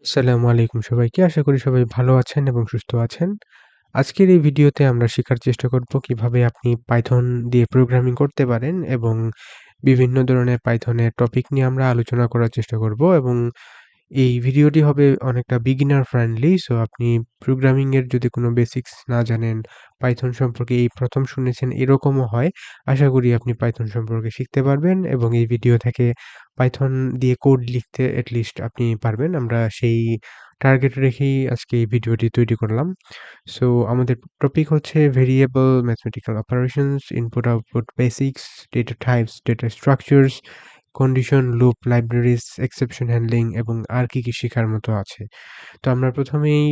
আসসালামু আলাইকুম সবাইকে। আশা করি সবাই ভালো আছেন এবং সুস্থ আছেন। আজকের এই ভিডিওতে আমরা শেখার চেষ্টা করব কিভাবে আপনি পাইথন দিয়ে প্রোগ্রামিং করতে পারেন এবং বিভিন্ন ধরনের পাইথনের টপিক নিয়ে আমরা আলোচনা করার চেষ্টা করব এবং এই ভিডিওটি হবে অনেকটা বিগিনার ফ্রেন্ডলি। সো আপনি প্রোগ্রামিং এর যদি কোনো বেসিক্স না জানেন, পাইথন সম্পর্কে এই ১ম শুনেছেন এরকমও হয়, আশা করি আপনি পাইথন সম্পর্কে শিখতে পারবেন এবং এই ভিডিও থেকে পাইথন দিয়ে কোড লিখতে এট লিস্ট আপনি পারবেন। আমরা সেই টার্গেট রেখেই আজকে এই ভিডিওটি তৈরি করলাম। সো আমাদের টপিক হচ্ছে variable mathematical operations, input output basics, data types, data structures, condition, loop, libraries, exception handling এবং আর কি শেখার মতো আছে। তো আমরা ১ম এই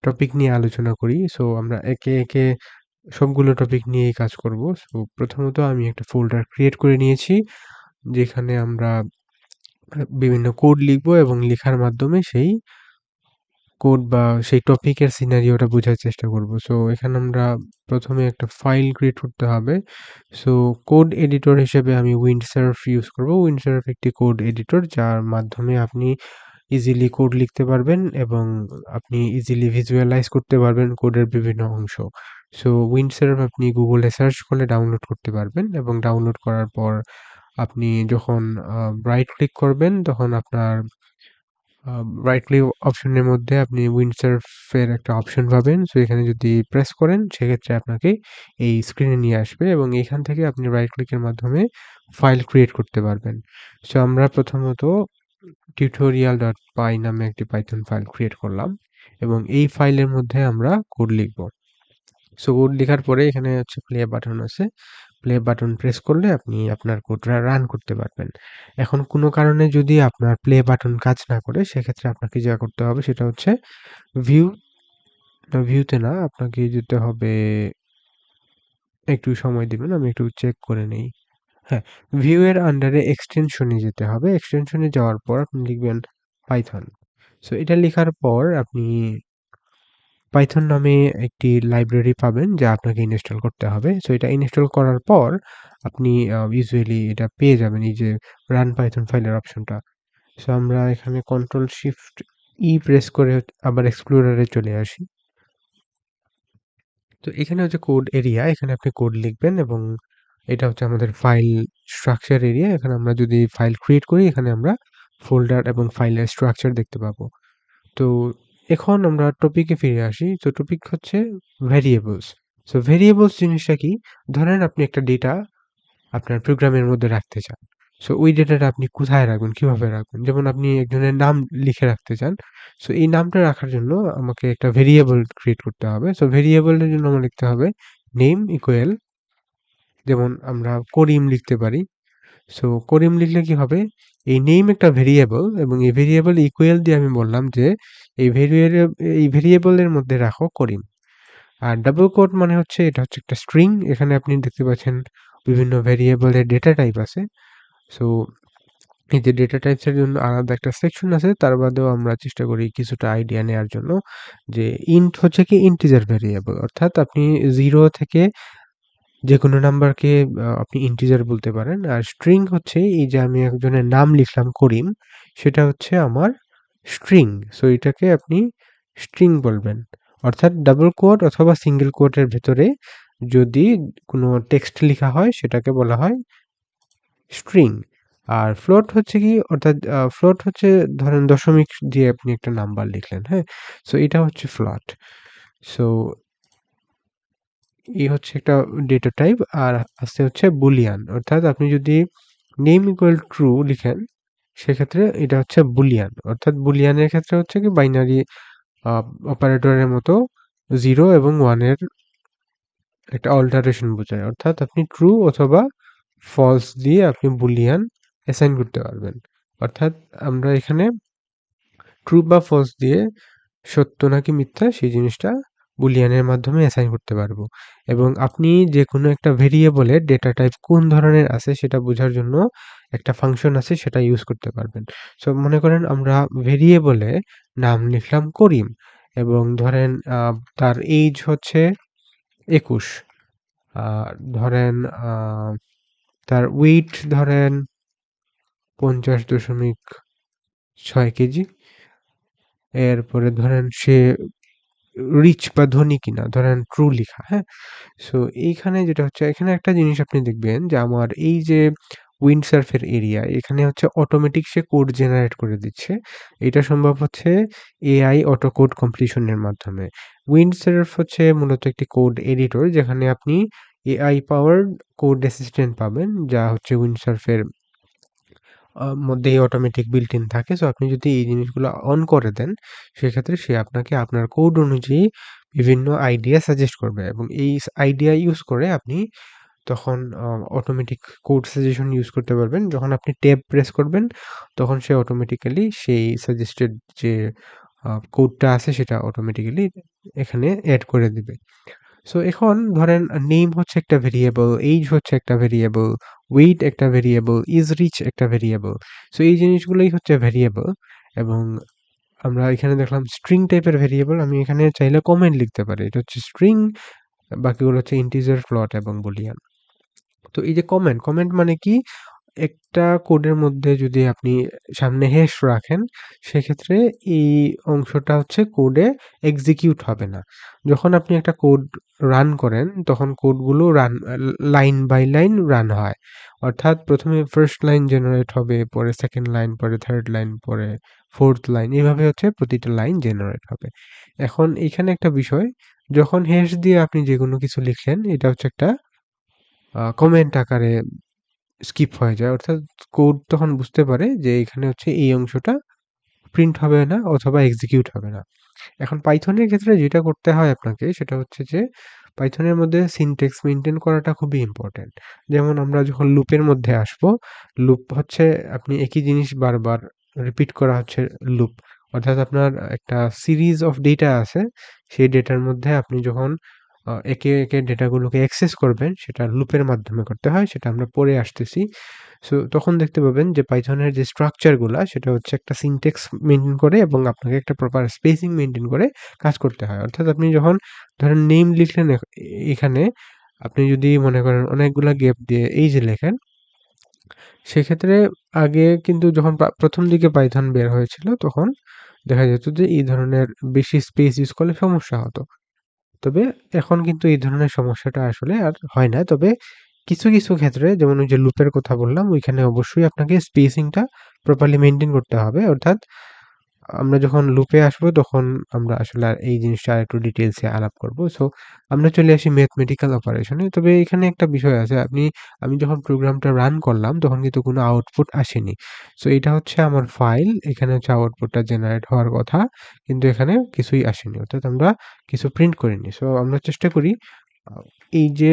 টপিক নিয়ে আলোচনা করি। সো আমরা একে একে সবগুলো টপিক নিয়েই কাজ করব। সো প্রথমত আমি একটা ফোল্ডার ক্রিয়েট করে নিয়েছি, যেখানে আমরা বিভিন্ন কোড লিখব এবং লিখার মাধ্যমে সেই কোড বা সেই টপিকের সিনারিওটা বোঝার চেষ্টা করব। সো এখানে আমরা ১ম এ একটা ফাইল ক্রিয়েট করতে হবে। সো কোড এডিটর হিসেবে আমি উইন্ডসার্ফ ইউজ করব। উইন্ডসার্ফ একটি কোড এডিটর যার মাধ্যমে আপনি ইজিলি কোড লিখতে পারবেন এবং আপনি ইজিলি ভিজুয়ালাইজ করতে পারবেন কোডের বিভিন্ন অংশ। সো উইন্ডসার্ফ আপনি গুগলে সার্চ করলে ডাউনলোড করতে পারবেন এবং ডাউনলোড করার পর আপনি যখন রাইট ক্লিক করবেন তখন আপনার রাইট ক্লিক অপশনের মধ্যে আপনি উইন্ডসার্ফের একটা অপশন পাবেন। সো এখানে যদি প্রেস করেন সেক্ষেত্রে আপনাকে এই স্ক্রিনে নিয়ে আসবে এবং এখান থেকে আপনি রাইট ক্লিকের মাধ্যমে ফাইল ক্রিয়েট করতে পারবেন। সো আমরা প্রথমত tutorial.py নামে একটি পাইথন ফাইল ক্রিয়েট করলাম এবং এই ফাইলের মধ্যে আমরা কোড লিখব। সো কোড লেখার পরে এখানে হচ্ছে প্লে বাটন আছে। প্লে বাটন প্রেস করলে আপনি আপনার কোডটা রান করতে পারবেন। এখন কোনো কারণে যদি আপনার প্লে বাটন কাজ না করে সেক্ষেত্রে আপনাকে যা করতে হবে সেটা হচ্ছে ভিউ ভিউতে না আপনাকে যেতে হবে, একটু সময় দিবেন আমি একটু চেক করে নেই। হ্যাঁ, ভিউ এর আন্ডারে এক্সটেনশনে যেতে হবে। এক্সটেনশনে যাওয়ার পর আপনি লিখবেন পাইথন। সো এটা লেখার পর আপনি পাইথন নামে একটি লাইব্রেরি পাবেন যা আপনাকে ইনস্টল করতে হবে। সো এটা ইনস্টল করার পর আপনি ইউজুয়ালি এটা পেয়ে যাবেন এই যে রান পাইথন ফাইলের অপশনটা। সো আমরা এখানে কন্ট্রোল শিফট প্রেস করে আবার এক্সপ্লোরারে চলে আসি। তো এখানে হচ্ছে কোড এরিয়া, এখানে আপনি কোড লিখবেন এবং এটা হচ্ছে আমাদের ফাইল স্ট্রাকচার এরিয়া। এখানে আমরা যদি ফাইল ক্রিয়েট করি এখানে আমরা ফোল্ডার এবং ফাইলের স্ট্রাকচার দেখতে পাবো। তো এখন আমরা টপিকে ফিরে আসি। তো টপিক হচ্ছে ভেরিয়েবলস। সো ভেরিয়েবলস জিনিসটা কি? ধরেন আপনি একটা ডেটা আপনার প্রোগ্রামের মধ্যে রাখতে চান। সো ওই ডেটাটা আপনি কোথায় রাখবেন, কিভাবে রাখবেন? যেমন আপনি একজনের নাম লিখে রাখতে চান। সো এই নামটা রাখার জন্য আমাকে একটা ভেরিয়েবল ক্রিয়েট করতে হবে। সো ভেরিয়েবলের জন্য আমার লিখতে হবে নেম ইকুয়াল, যেমন আমরা করিম লিখতে পারি। সো করিম লিখলে কি হবে? এই নেম একটা ভেরিয়েবল এবং এই ভেরিয়েবল ইকুয়াল দিয়ে আমি বললাম যে এই ভেরিয়েবলের মধ্যে রাখো করিম। আর ডাবল কোট মানে হচ্ছে এটা হচ্ছে একটা স্ট্রিং। এখানে আপনি দেখতে পাচ্ছেন বিভিন্ন ভেরিয়েবলের ডেটা টাইপ আছে। সো এই যে ডেটা টাইপস এর জন্য আলাদা একটা সেকশন আছে, তার বাদেও আমরা চেষ্টা করি কিছুটা আইডিয়া নেয়ার জন্য যে ইন্ট হচ্ছে কি ইন্টিজার ভেরিয়েবল, অর্থাৎ আপনি 0 থেকে যেকোনো নাম্বারকে আপনি ইন্টিজার বলতে পারেন। আর স্ট্রিং হচ্ছে এই যে আমি একজনের নাম লিখলাম করিম, সেটা হচ্ছে আমার স্ট্রিং। সো এটাকে আপনি স্ট্রিং বলবেন। অর্থাৎ ডাবল কোট অথবা সিঙ্গেল কোটের ভেতরে যদি কোনো টেক্সট লিখা হয় সেটাকে বলা হয় স্ট্রিং। আর ফ্লোট হচ্ছে কি, অর্থাৎ ফ্লোট হচ্ছে ধরেন দশমিক দিয়ে আপনি একটা নাম্বার লিখলেন, হ্যাঁ? সো এটা হচ্ছে ফ্লোট। সো এই হচ্ছে একটা ডেটা টাইপ। আর আছে হচ্ছে বুলিয়ান, অর্থাৎ আপনি যদি নেম ইকুয়াল ট্রু লিখেন সেক্ষেত্রে এটা হচ্ছে বুলিয়ান। অর্থাৎ বুলিয়ানের ক্ষেত্রে হচ্ছে কি বাইনারি অপারেটরের মতো 0 এবং 1 এর একটা অল্টারেশন বোঝায়। অর্থাৎ আপনি ট্রু অথবা ফলস দিয়ে আপনি বুলিয়ান অ্যাসাইন করতে পারবেন। অর্থাৎ আমরা এখানে ট্রু বা ফলস দিয়ে সত্য নাকি মিথ্যা সেই জিনিসটা বুলিয়ানের মাধ্যমে অ্যাসাইন করতে পারবো এবং আপনি যে কোনো একটা ভেরিয়েবলের ডেটা টাইপ কোন ধরনের আছে সেটা বোঝার জন্য একটা ফাংশন আছে, সেটা ইউজ করতে পারবেন। সো মনে করেন আমরা ভেরিয়েবলে নাম লিখলাম করিম এবং ধরেন তার এইজ হচ্ছে ২১, ধরেন তার ওয়েট ধরেন ৫০.৬ কেজি এরপরে ধরেন সে রিচ বা ধনী কিনা, ধরেন ট্রু লিখা, হ্যাঁ? সো এইখানে যেটা হচ্ছে এখানে একটা জিনিস আপনি দেখবেন যে আমার এই যে উইন্ডসার্ফ এর এরিয়া এখানে হচ্ছে অটোমেটিক সে কোড জেনারেট করে দিচ্ছে। এটা সম্ভব হচ্ছে এআই অটো কোড কমপ্লিশন এর মাধ্যমে। উইন্ডসার্ফ হচ্ছে মূলত একটি কোড এডিটর যেখানে আপনি এআই পাওয়ার্ড কোড অ্যাসিস্ট্যান্ট পাবেন যা হচ্ছে উইন্ডসার্ফ এর মধ্যেই অটোমেটিক বিল্ট ইন থাকে। সো আপনি যদি এই জিনিসগুলো অন করে দেন, সেক্ষেত্রে সে আপনাকে আপনার কোড অনুযায়ী বিভিন্ন আইডিয়া সাজেস্ট করবে এবং এই আইডিয়া ইউজ করে আপনি তখন অটোমেটিক কোড সাজেশন ইউজ করতে পারবেন। যখন আপনি ট্যাব প্রেস করবেন, তখন সে অটোমেটিক্যালি সেই সাজেস্টেড যে কোডটা আছে সেটা অটোমেটিক্যালি এখানে এড করে দিবে। সো এখন ধরেন নেম হচ্ছে একটা ভেরিয়েবল, এইজ হচ্ছে একটা ভেরিয়েবল, ওয়েট একটা ভেরিয়েবল, ইজ রিচ একটা ভেরিয়েবল। সো এই জিনিসগুলোই হচ্ছে ভেরিয়েবল এবং আমরা এখানে দেখলাম স্ট্রিং টাইপের ভেরিয়েবল। আমি এখানে চাইলে কমেন্ট লিখতে পারি। এটা হচ্ছে স্ট্রিং, বাকিগুলো হচ্ছে ইন্টিজার, ফ্লোট এবং বুলিয়ান। তো এই যে কমেন্ট মানে কি? একটা কোডের মধ্যে যদি আপনি সামনে হ্যাশ রাখেন, সেক্ষেত্রে এই অংশটা হচ্ছে কোডে এক্সিকিউট হবে না। যখন আপনি একটা কোড রান করেন, তখন কোডগুলো লাইন বাই লাইন রান হয়। অর্থাৎ ১ম এ ফার্স্ট লাইন জেনারেট হবে, পরে সেকেন্ড লাইন, পরে থার্ড লাইন, পরে ফোর্থ লাইন। এভাবে হচ্ছে প্রতিটা লাইন জেনারেট হবে। এখন এইখানে একটা বিষয়, যখন হ্যাশ দিয়ে আপনি যেকোনো কিছু লিখলেন, এটা হচ্ছে একটা কমেন্ট আকারে স্কিপ হয়ে যায়। অর্থাৎ কোড তখন বুঝতে পারে যে এখানে হচ্ছে এই অংশটা প্রিন্ট হবে না অথবা এক্সিকিউট হবে না। এখন পাইথনের ক্ষেত্রে যেটা করতে হয় আপনাকে সেটা হচ্ছে যে পাইথনের মধ্যে সিনট্যাক্স মেইনটেইন করাটা খুবই ইম্পোর্টেন্ট। যেমন আমরা যখন লুপের মধ্যে আসবো, লুপ হচ্ছে আপনি একই জিনিস বারবার রিপিট করা হচ্ছে লুপ। অর্থাৎ আপনার একটা সিরিজ অফ ডেটা আছে, সেই ডেটার মধ্যে আপনি যখন একে ডেটাগুলোকে অ্যাক্সেস করবেন সেটা লুপের মাধ্যমে করতে হয়, সেটা আমরা পরে আসতেছি। সো তখন দেখতে পাবেন যে পাইথনের যে স্ট্রাকচার গুলা সেটা হচ্ছে একটা সিনট্যাক্স মেইনটেইন করে এবং আপনাকে একটা প্রপার স্পেসিং মেইনটেইন করে কাজ করতে হয়। অর্থাৎ আপনি যখন ধরেন নেম লিখলেন এখানে আপনি যদি মনে করেন অনেকগুলা গ্যাপ দিয়ে এই যে লেখেন, সেক্ষেত্রে আগে কিন্তু যখন ১ম দিকে পাইথন বের হয়েছিল তখন দেখা যেত যে এই ধরনের বেশি স্পেস ইউজ করলে সমস্যা হতো। তবে এখন কিন্তু এই ধরনের সমস্যাটা আসলে আর হয় না। তবে কিছু ক্ষেত্রে যেমন ওই যে লুপের কথা বললাম, ওইখানে অবশ্যই আপনাকে স্পেসিংটা প্রপারলি মেইনটেইন করতে হবে। অর্থাৎ আমরা যখন লুপে আসবো তখন আমরা আসলে আর এই জিনিসটা আরেকটু ডিটেইলসে আলাপ করব। সো আমরা চলে আসি ম্যাথমেটিক্যাল অপারেশনে। তবে এখানে একটা বিষয় আছে। আমি যখন প্রোগ্রামটা রান করলাম তখন কিন্তু কোনো আউটপুট আসেনি। সো এটা হচ্ছে আমার ফাইল। এখানে হচ্ছে আউটপুটটা জেনারেট হওয়ার কথা। কিন্তু এখানে কিছুই আসেনি। অর্থাৎ আমরা কিছু প্রিন্ট করিনি। সো আমরা চেষ্টা করি আ এই যে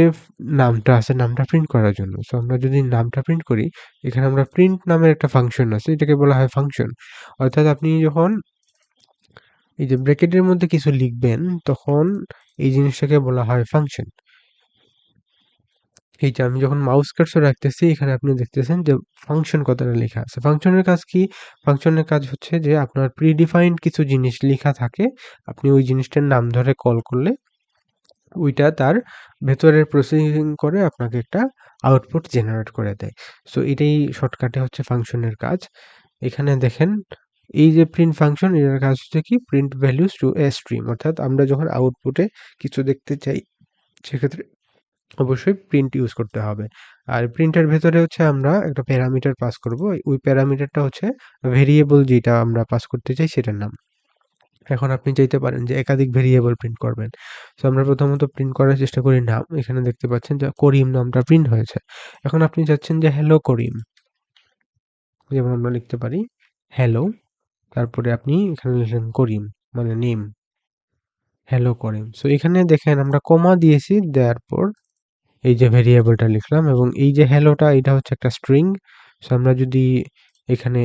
নামটা আছে, নামটা প্রিন্ট করার জন্য। সো আমরা যদি নামটা প্রিন্ট করি, এখানে আমরা প্রিন্ট নামের একটা ফাংশন আছে। এটাকে বলা হয় ফাংশন। অর্থাৎ আপনি যখন এই যে ব্র্যাকেটের মধ্যে কিছু লিখবেন, তখন এই জিনিসটাকে বলা হয় ফাংশন। এই যে আমি যখন মাউস কার্সর রাখতেছি, এখানে আপনি দেখতেছেন যে ফাংশন কথাটা লেখা আছে। ফাংশনের কাজ কি? ফাংশনের কাজ হচ্ছে যে আপনার প্রিডিফাইন্ড কিছু জিনিস লিখা থাকে। আপনি ওই জিনিসটার নাম ধরে কল করলে ওইটা তার ভেতরের প্রসেসিং করে আপনাকে একটা আউটপুট জেনারেট করে দেয়। সো এটাই শর্টকাটে হচ্ছে ফাংশনের কাজ। এখানে দেখেন এই যে প্রিন্ট ফাংশন এটার কাজ হচ্ছে কি প্রিন্ট ভ্যালুস টু এ স্ট্রিম, অর্থাৎ আমরা যখন আউটপুটে কিছু দেখতে চাই সেক্ষেত্রে অবশ্যই প্রিন্ট ইউজ করতে হবে। আর প্রিন্টের ভেতরে হচ্ছে আমরা একটা প্যারামিটার পাস করব। ওই প্যারামিটারটা হচ্ছে ভেরিয়েবল যেটা আমরা পাস করতে চাই সেটার নাম। এখন আপনি চাইতে পারেন যে একাধিক ভেরিয়েবল প্রিন্ট করবেন। সো আমরা প্রথমত প্রিন্ট করার চেষ্টা করি নাম। এখানে দেখতে পাচ্ছেন যে করিম নামটা প্রিন্ট হয়েছে। এখন আপনি চাচ্ছেন যে হ্যালো করিম। যেমন আমরা লিখতে পারি হ্যালো, তারপরে আপনি এখানে লিখলেন করিম মানে নেম, হ্যালো করিম। সো এখানে দেখেন আমরা কমা দিয়েছি, দেওয়ার পর এই যে ভেরিয়েবলটা লিখলাম এবং এই যে হ্যালোটা এটা হচ্ছে একটা স্ট্রিং। সো আমরা যদি এখানে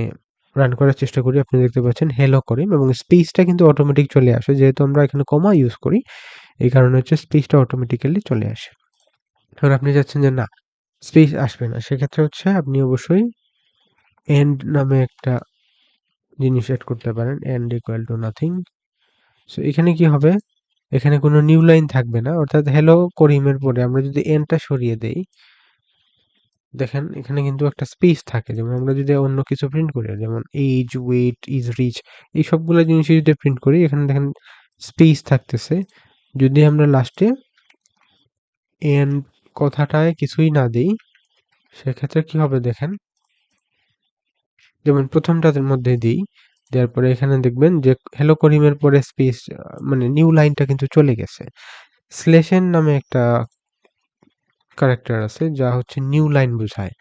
রান করার চেষ্টা করি আপনি দেখতে পাচ্ছেন হ্যালো করিম এবং স্পেসটা কিন্তু অটোমেটিক চলে আসে। যেহেতু আমরা এখানে কমা ইউজ করি এই কারণে হচ্ছে স্পেসটা অটোমেটিক্যালি চলে আসে। এখন আপনি চাচ্ছেন যে না, স্পেস আসবে না। সেক্ষেত্রে হচ্ছে আপনি অবশ্যই এন্ড নামে একটা জিনিস এড করতে পারেন। And equal to nothing. So এখানে কি হবে? এখানে কোনো নিউ লাইন থাকবে না। অর্থাৎ হ্যালো করিমের পরে আমরা যদি এন্ডটা সরিয়ে দেই, দেখেন এখানে কিন্তু একটা স্পেস থাকে। যেমন আমরা যদি অন্য কিছু প্রিন্ট করি, যেমন এইজ, ওয়েট, ইজ রিচ, এই সবগুলা জিনিসই যদি প্রিন্ট করি, এখানে দেখেন স্পেস থাকতেছে। যদি আমরা লাস্টে এন্ড কথাটায় কিছুই না দেই, সেক্ষেত্রে কি হবে দেখেন, যেমন প্রথমটার মধ্যে দিই, দেওয়ার পরে এখানে দেখবেন যে হ্যালো করিমের পরে স্পেস, মানে নিউ লাইনটা কিন্তু চলে গেছে। স্লেশেন নামে একটা ক্যারেক্টার আছে যা হচ্ছে নিউ লাইন বোঝায়।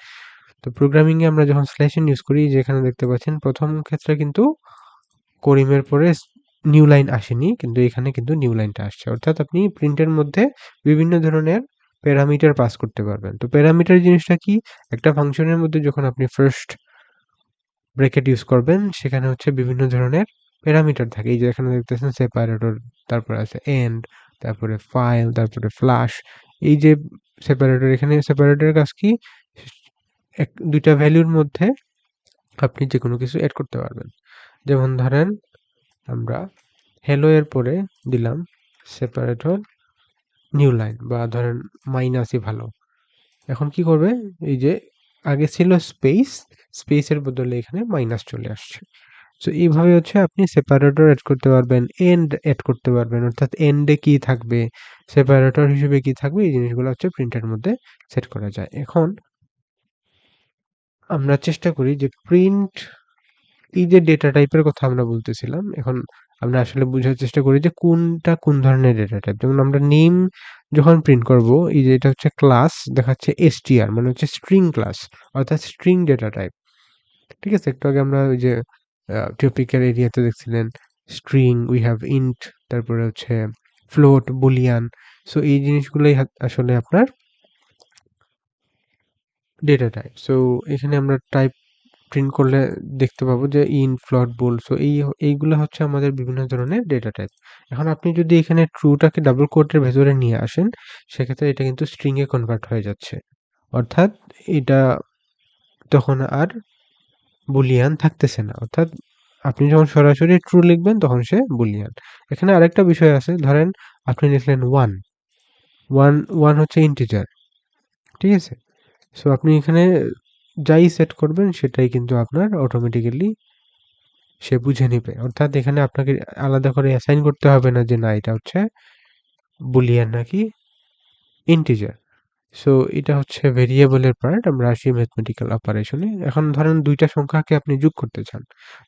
তো প্রোগ্রামিং এ আমরা যখন স্লেশেন ইউজ করি, যেখানে দেখতে পাচ্ছেন প্রথম ক্ষেত্রে কিন্তু করিমের পরে নিউ লাইন আসেনি, কিন্তু এখানে কিন্তু নিউ লাইনটা আসছে। অর্থাৎ আপনি প্রিন্টের মধ্যে বিভিন্ন ধরনের প্যারামিটার পাস করতে পারবেন। তো প্যারামিটার জিনিসটা কি? একটা ফাংশনের মধ্যে যখন আপনি ফার্স্ট ব্র্যাকেট ইউজ করবেন, সেখানে হচ্ছে বিভিন্ন ধরনের প্যারামিটার থাকে। এই যে এখানে দেখতেছেন সেপারেটর, তারপরে আছে এন্ড, তারপরে ফাইল, তারপরে ফ্লাশ। এই যে সেপারেটর, এখানে সেপারেটরের কাজ কি? দুইটা ভ্যালুর মধ্যে আপনি যে কোনো কিছু এড করতে পারবেন। যেমন ধরেন আমরা হ্যালো এর পরে দিলাম সেপারেটর নিউ লাইন, বা ধরেন মাইনাসই ভালো। এখন কি করবে? এই যে আগে ছিল স্পেস, স্পেসের বদলে এখানে মাইনাস চলে আসছে। সো এইভাবে হচ্ছে আপনি সেপারেটর এড করতে পারবেন, এন্ড এড করতে পারবেন। অর্থাৎ এন্ডে কি থাকবে, সেপারেটর হিসেবে কি থাকবে, এই জিনিসগুলো হচ্ছে প্রিন্টের মধ্যে সেট করা যায়। এখন আমরা চেষ্টা করি যে প্রিন্ট, এই যে ডেটা টাইপের কথা আমরা বলতেছিলাম, এখন আমরা আসলে বোঝার চেষ্টা করি যে কোনটা কোন ধরনের ডেটা টাইপ। যেমন আমরা নেম যখন প্রিন্ট করব, এই যে এটা হচ্ছে ক্লাস, দেখাচ্ছে str, মানে হচ্ছে স্ট্রিং ক্লাস, অর্থাৎ স্ট্রিং ডেটা টাইপ। ঠিক আছে? একটু আগে আমরা ওই যে টপিক্যাল এরিয়াতে দেখছিলেন স্ট্রিং, উই হ্যাভ ইন্ট, তারপরে হচ্ছে ফ্লোট, বুলিয়ান। সো এই জিনিসগুলোই আসলে আপনার ডেটা টাইপ। সো এখানে আমরা টাইপ প্রিন্ট করলে দেখতে পাবো যে ইন্ট, ফ্লোট, বুল। সো এইগুলো হচ্ছে আমাদের বিভিন্ন ধরনের ডেটা টাইপ। এখন আপনি যদি এখানে ট্রুটাকে ডাবল কোটের ভেতরে নিয়ে আসেন, সেক্ষেত্রে এটা কিন্তু স্ট্রিং এ কনভার্ট হয়ে যাচ্ছে। অর্থাৎ এটা তখন আর বুলিয়ান থাকতেছে না। অর্থাৎ আপনি যখন সরাসরি ট্রু লিখবেন, তখন সে বুলিয়ান। এখানে আরেকটা বিষয় আছে, ধরেন আপনি লিখলেন 1, 1 হচ্ছে ইন্টিজার। ঠিক আছে? সো আপনি এখানে যাই সেট করবেন, সেটাই কিন্তু আপনার অটোমেটিক্যালি সে বুঝে নিবে। অর্থাৎ এখানে আপনাকে আলাদা করে অ্যাসাইন করতে হবে না যে না এটা হচ্ছে বুলিয়ান নাকি ইন্টিজার। সো এটা হচ্ছে ভেরিয়েবলের পার্ট। আমরা আসি ম্যাথমেটিক্যাল অপারেশনে। এখন ধরেন দুইটা সংখ্যাকে আপনি যোগ করতে চান।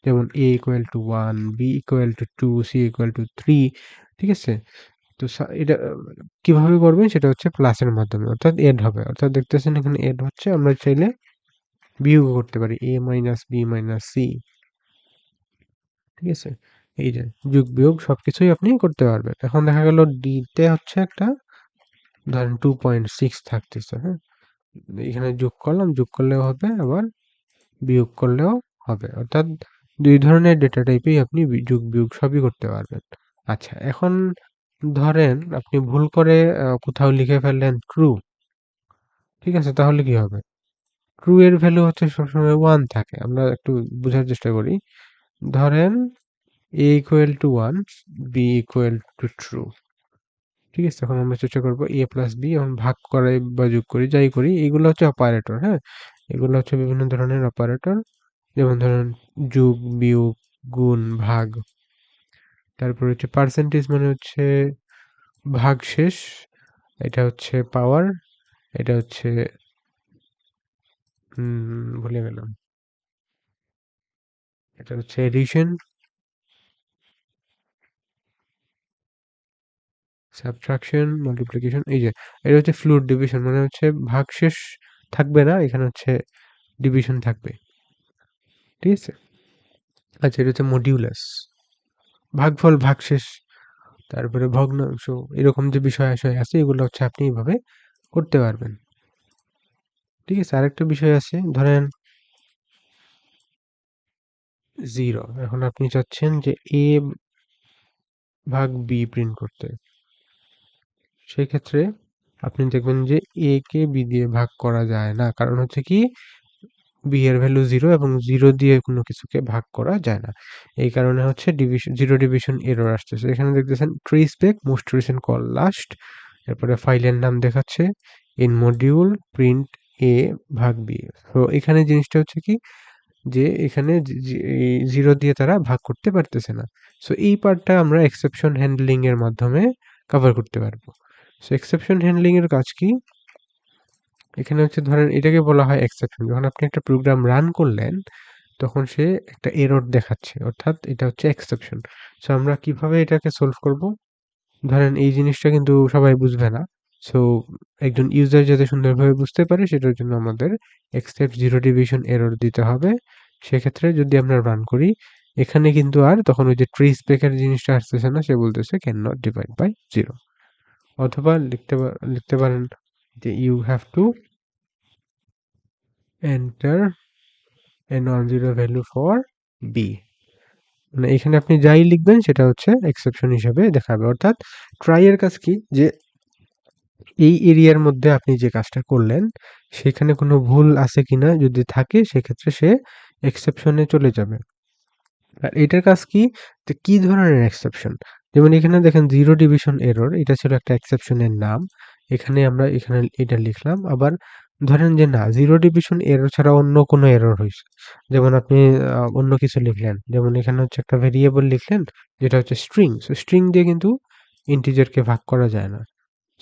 যেমন a = 1, b = 2, c = 3। ঠিক আছে? তো এটা কিভাবে করবেন? সেটা হচ্ছে প্লাসের মাধ্যমে, অর্থাৎ এড হবে। অর্থাৎ দেখতেছেন এখানে এড হচ্ছে, আমরা চাইলে বিয়োগ করতে পারি a - b - c। ঠিক আছে? এই যে যোগ বিয়োগ সবকিছুই আপনি করতে পারবেন। এখন দেখা গেল d তে হচ্ছে একটা, ধরেন 2.6 থাকতেছে, হ্যাঁ? এখানে যোগ করলাম, যোগ করলেও হবে, আবার বিয়োগ করলেও হবে। অর্থাৎ ২ ধরনের ডেটা টাইপেই আপনি যোগ বিয়োগ সবই করতে পারবেন। আচ্ছা, এখন ধরেন আপনি ভুল করে কোথাও লিখে ফেললেন ট্রু। ঠিক আছে? তাহলে কি হবে? ট্রু এর ভ্যালু হচ্ছে সবসময় 1 থাকে। আমরা একটু বোঝার চেষ্টা করি। ধরেন a = 1, b = true। ঠিক আছে? এখন আমরা চেষ্টা করব a + b, এখন ভাগ করাই বা যোগ করি, যাই করি, এগুলো হচ্ছে অপারেটর, হ্যাঁ? এগুলো হচ্ছে বিভিন্ন ধরনের অপারেটর। যেমন ধরেন যোগ, বিয়োগ, গুণ, ভাগ। তারপর হচ্ছে পার্সেন্টেজ, মানে হচ্ছে ভাগশেষ। এটা হচ্ছে পাওয়ার। এটা হচ্ছে ভুলে গেলাম। এটা হচ্ছে এডিশন, সাবট্রাকশন, মাল্টিপ্লিকেশন। এই যে এটা হচ্ছে ফ্লুইড ডিভিশন, মানে হচ্ছে ভাগশেষ থাকবে না, এখানে হচ্ছে ডিভিশন থাকবে। ঠিক আছে? আচ্ছা, এটা হচ্ছে মডিউলাস, ভাগফল, ভাগশেষ, তারপরে ভগ্নাংশ। এরকম যে বিষয় আশয় আছে, এগুলো হচ্ছে আপনি এইভাবে করতে পারবেন। ঠিক আছে? আরেকটা বিষয় আছে, ধরেন 0। এখন আপনি চাচ্ছেন যে a/b প্রিন্ট করতে। সেক্ষেত্রে আপনি দেখবেন যে a কে b দিয়ে ভাগ করা যায় না। কারণ হচ্ছে কি, b এর ভ্যালু 0 এবং 0 দিয়ে কোনো কিছুকে ভাগ করা যায় না। এই কারণে হচ্ছে জিরো ডিভিশন এরর আসতেছে। এখানে দেখতেছেন trace back, most recent call last. এরপরে ফাইলের নাম দেখাচ্ছে ইন মডিউল প্রিন্ট এ ভাগ বি। তো এখানে জিনিসটা হচ্ছে কি যে এখানে 0 দিয়ে তারা ভাগ করতে পারতেছে না। সো এই পার্টটা আমরা এক্সেপশন হ্যান্ডলিং এর মাধ্যমে কভার করতে পারবো। সো এক্সেপশন হ্যান্ডলিং এর কাজ কি? এখানে হচ্ছে ধরেন এটাকে বলা হয় এক্সেপশন। যখন আপনি একটা প্রোগ্রাম রান করলেন, তখন সে একটা এরর দেখাচ্ছে। অর্থাৎ এটা হচ্ছে এক্সেপশন। সো আমরা কিভাবে এটাকে সলভ করব? ধরেন এই জিনিসটা কিন্তু সবাই বুঝবে না। সো একজন ইউজার যাতে সুন্দরভাবে বুঝতে পারে সেটার জন্য আমাদের except zero division error দিতে হবে। সেক্ষেত্রে যদি আমরা রান করি, এখানে কিন্তু আর তখন ওই যে ট্রেস ব্যাক এর জিনিসটা আসতেছে না। সে বলতেছে ক্যান নট ডিভাইড বাই 0। অথবা লিখতে পারেন যে you have to enter a non-zero value for b। মানে এখানে আপনি যাই লিখবেন সেটা হচ্ছে এক্সেপশন হিসেবে দেখাবে। অর্থাৎ ট্রাই এর কাজ কি? যে এই এরিয়ার মধ্যে আপনি যে কাজটা করলেন, সেখানে কোনো ভুল আছে কিনা যদি থাকে সেক্ষেত্রে সে এক্সেপশনে চলে যাবে। আর এটার কাজ কি? যে কি ধরনের এক্সেপশন? যেমন এখানে দেখেন জিরো ডিভিশন এরর এটা ছিল একটা এক্সেপশনের নাম। এখানে এটা লিখলাম। আবার ধরেন যে না জিরো ডিভিশন এরর ছাড়া অন্য কোনো এরর হইছে। যেমন আপনি অন্য কিছু লিখলেন। যেমন এখানে হচ্ছে একটা ভেরিয়েবল লিখলেন যেটা হচ্ছে স্ট্রিং। সো স্ট্রিং দিয়ে কিন্তু ইন্টিজারকে ভাগ করা যায় না।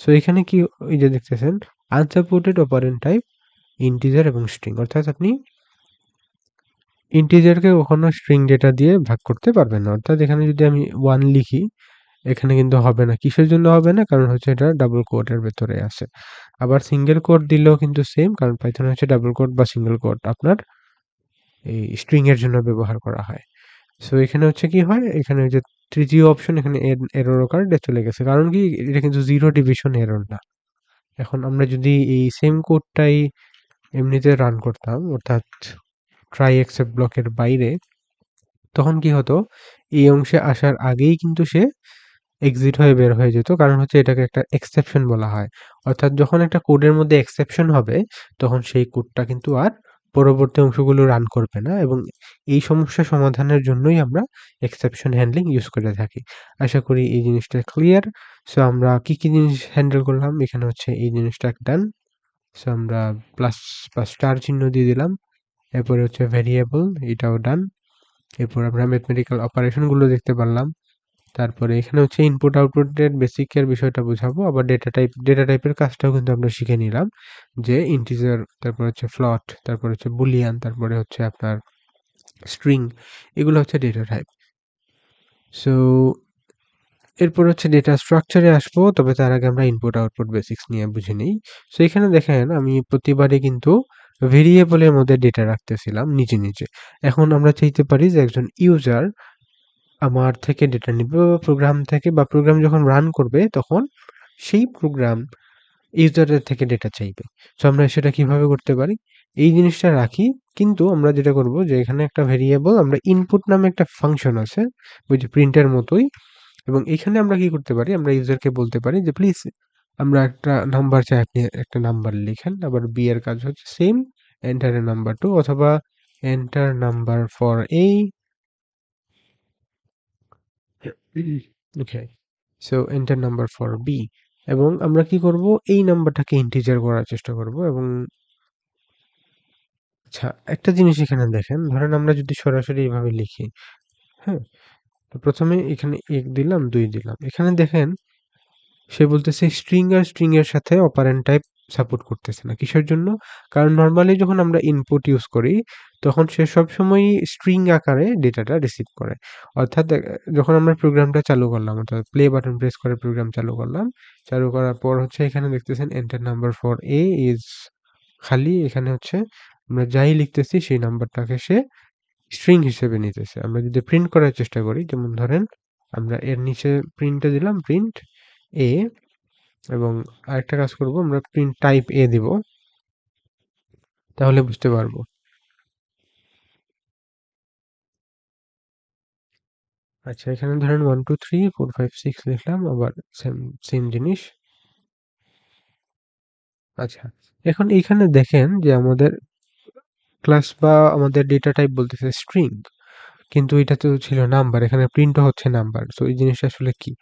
সো এখানে কি এই যে দেখতেছেন আনসাপোর্টেড অপারেন্ড টাইপ ইন্টিজার এবং স্ট্রিং অর্থাৎ আপনি ইন্টিজারকে কখনো স্ট্রিং ডেটা দিয়ে ভাগ করতে পারবেন না। অর্থাৎ এখানে যদি আমি 1 লিখি এখানে কিন্তু হবে না। কিসের জন্য হবে না? কারণ হচ্ছে এটা ডাবল কোটের ভেতরে আছে। আবার সিঙ্গেল কোট দিলেও কিন্তু সেম কারণ পাইথনে হচ্ছে ডাবল কোট বা সিঙ্গেল কোট আপনার এই স্ট্রিং এর জন্য ব্যবহার করা হয়। সো এখানে হচ্ছে কি হয়? এখানে ওই যে তৃতীয় অপশন এখানে এরর কার্ডে চলে গেছে। কারণ কি? এটা কিন্তু জিরো ডিভিশন এরর না। এখন আমরা যদি এই সেম কোডটাই এমনিতে রান করতাম অর্থাৎ ট্রাই এক্সেপ্ট ব্লকের বাইরে, তখন কি হতো? এই অংশে আসার আগেই কিন্তু সে এক্সিট হয়ে বের হয়ে যেত। কারণ হচ্ছে এটাকে একটা এক্সেপশন বলা হয়। অর্থাৎ যখন একটা কোডের মধ্যে এক্সেপশন হবে, তখন সেই কোডটা কিন্তু আর পরবর্তী অংশগুলো রান করবে না এবং এই সমস্যা সমাধানের জন্যই আমরা এক্সেপশন হ্যান্ডলিং ইউজ করে থাকি। আশা করি এই জিনিসটা ক্লিয়ার। সো আমরা কি জিনিস হ্যান্ডেল করলাম? এখানে হচ্ছে এই জিনিসটা ডান। সো আমরা প্লাস বা স্টার চিহ্ন দিয়ে দিলাম। এরপরে হচ্ছে ভেরিয়েবল এটাও ডান। এরপর আমরা ম্যাথমেটিক্যাল অপারেশন গুলো দেখতে পারলাম। তারপরে এখানে হচ্ছে ইনপুট আউটপুটের বেসিক এর বিষয়টা বুঝাবো। আবার ডেটা টাইপের কাজটাও কিন্তু আমরা শিখে নিলাম। যে ইন্টিজার, তারপর হচ্ছে ফ্লট, তারপর হচ্ছে বুলিয়ান, তারপরে হচ্ছে আপনার স্ট্রিং, এগুলো হচ্ছে ডেটা টাইপ। সো এরপর হচ্ছে ডেটা স্ট্রাকচারে আসবো, তবে তার আগে আমরা ইনপুট আউটপুট বেসিক্স নিয়ে বুঝে নিই। সো এখানে দেখেন আমি প্রতিবারই কিন্তু ভেরিয়েবলের মধ্যে ডেটা রাখতেছিলাম নিজে। এখন আমরা চাইতে পারি যে একজন ইউজার আমার থেকে ডেটা নিবে বা প্রোগ্রাম থেকে বা প্রোগ্রাম যখন রান করবে তখন সেই প্রোগ্রাম ইউজারের থেকে ডেটা চাইবে। সো আমরা সেটা কিভাবে করতে পারি? এই জিনিসটা রাখি কিন্তু আমরা যেটা করব যে এখানে একটা ভেরিয়েবল আমরা ইনপুট নামে একটা ফাংশন আছে ওই যে প্রিন্টের মতোই এবং এখানে আমরা কি করতে পারি? আমরা ইউজারকে বলতে পারি যে প্লিজ আমরা একটা নাম্বার চাই আপনি একটা নাম্বার লিখেন। আবার বি এর কাজ হচ্ছে same enter A number two অথবা enter number for A. Okay. So enter number for B এবং আমরা কি করব এই নাম্বারটাকে ইন্টিজার করার চেষ্টা করব এবং আচ্ছা একটা জিনিস এখানে দেখেন ধরেন আমরা যদি সরাসরি এভাবে লিখি, হ্যাঁ? তো প্রথমে এখানে ১ দিলাম ২ দিলাম। এখানে দেখেন সে বলতেছে স্ট্রিং এর সাথে অপারেন্ড টাইপ সাপোর্ট করতেছে না। কিসের জন্য? কারণ নরমালি যখন আমরা ইনপুট ইউজ করি, তখন সে সবসময়ই স্ট্রিং আকারে ডেটাটা রিসিভ করে। অর্থাৎ যখন আমরা প্রোগ্রামটা চালু করলাম, অর্থাৎ প্লে বাটন প্রেস করে প্রোগ্রাম চালু করলাম। চালু করার পর হচ্ছে এখানে দেখতেছেন enter number for A is খালি এখানে হচ্ছে আমরা যাই লিখতেছি সেই নাম্বারটাকে সে স্ট্রিং হিসেবে নিতেছে। আমরা যদি প্রিন্ট করার চেষ্টা করি, যেমন ধরেন আমরা এর নিচে প্রিন্টে দিলাম প্রিন্ট এ এবং আরেকটা কাজ করব আমরা প্রিন্ট টাইপ এ দিব তাহলে বুঝতে পারবো। আচ্ছা এখানে ধরেন 1 2 3 4 5 6 লিখলাম আবার সেম সেম জিনিস। আচ্ছা এখন এইখানে দেখেন যে আমাদের ক্লাস বা আমাদের ডেটা টাইপ বলতেছে স্ট্রিং কিন্তু এটা তো ছিল নাম্বার, এখানে প্রিন্টও হচ্ছে নাম্বার। সো এই জিনিসটা আসলে কি?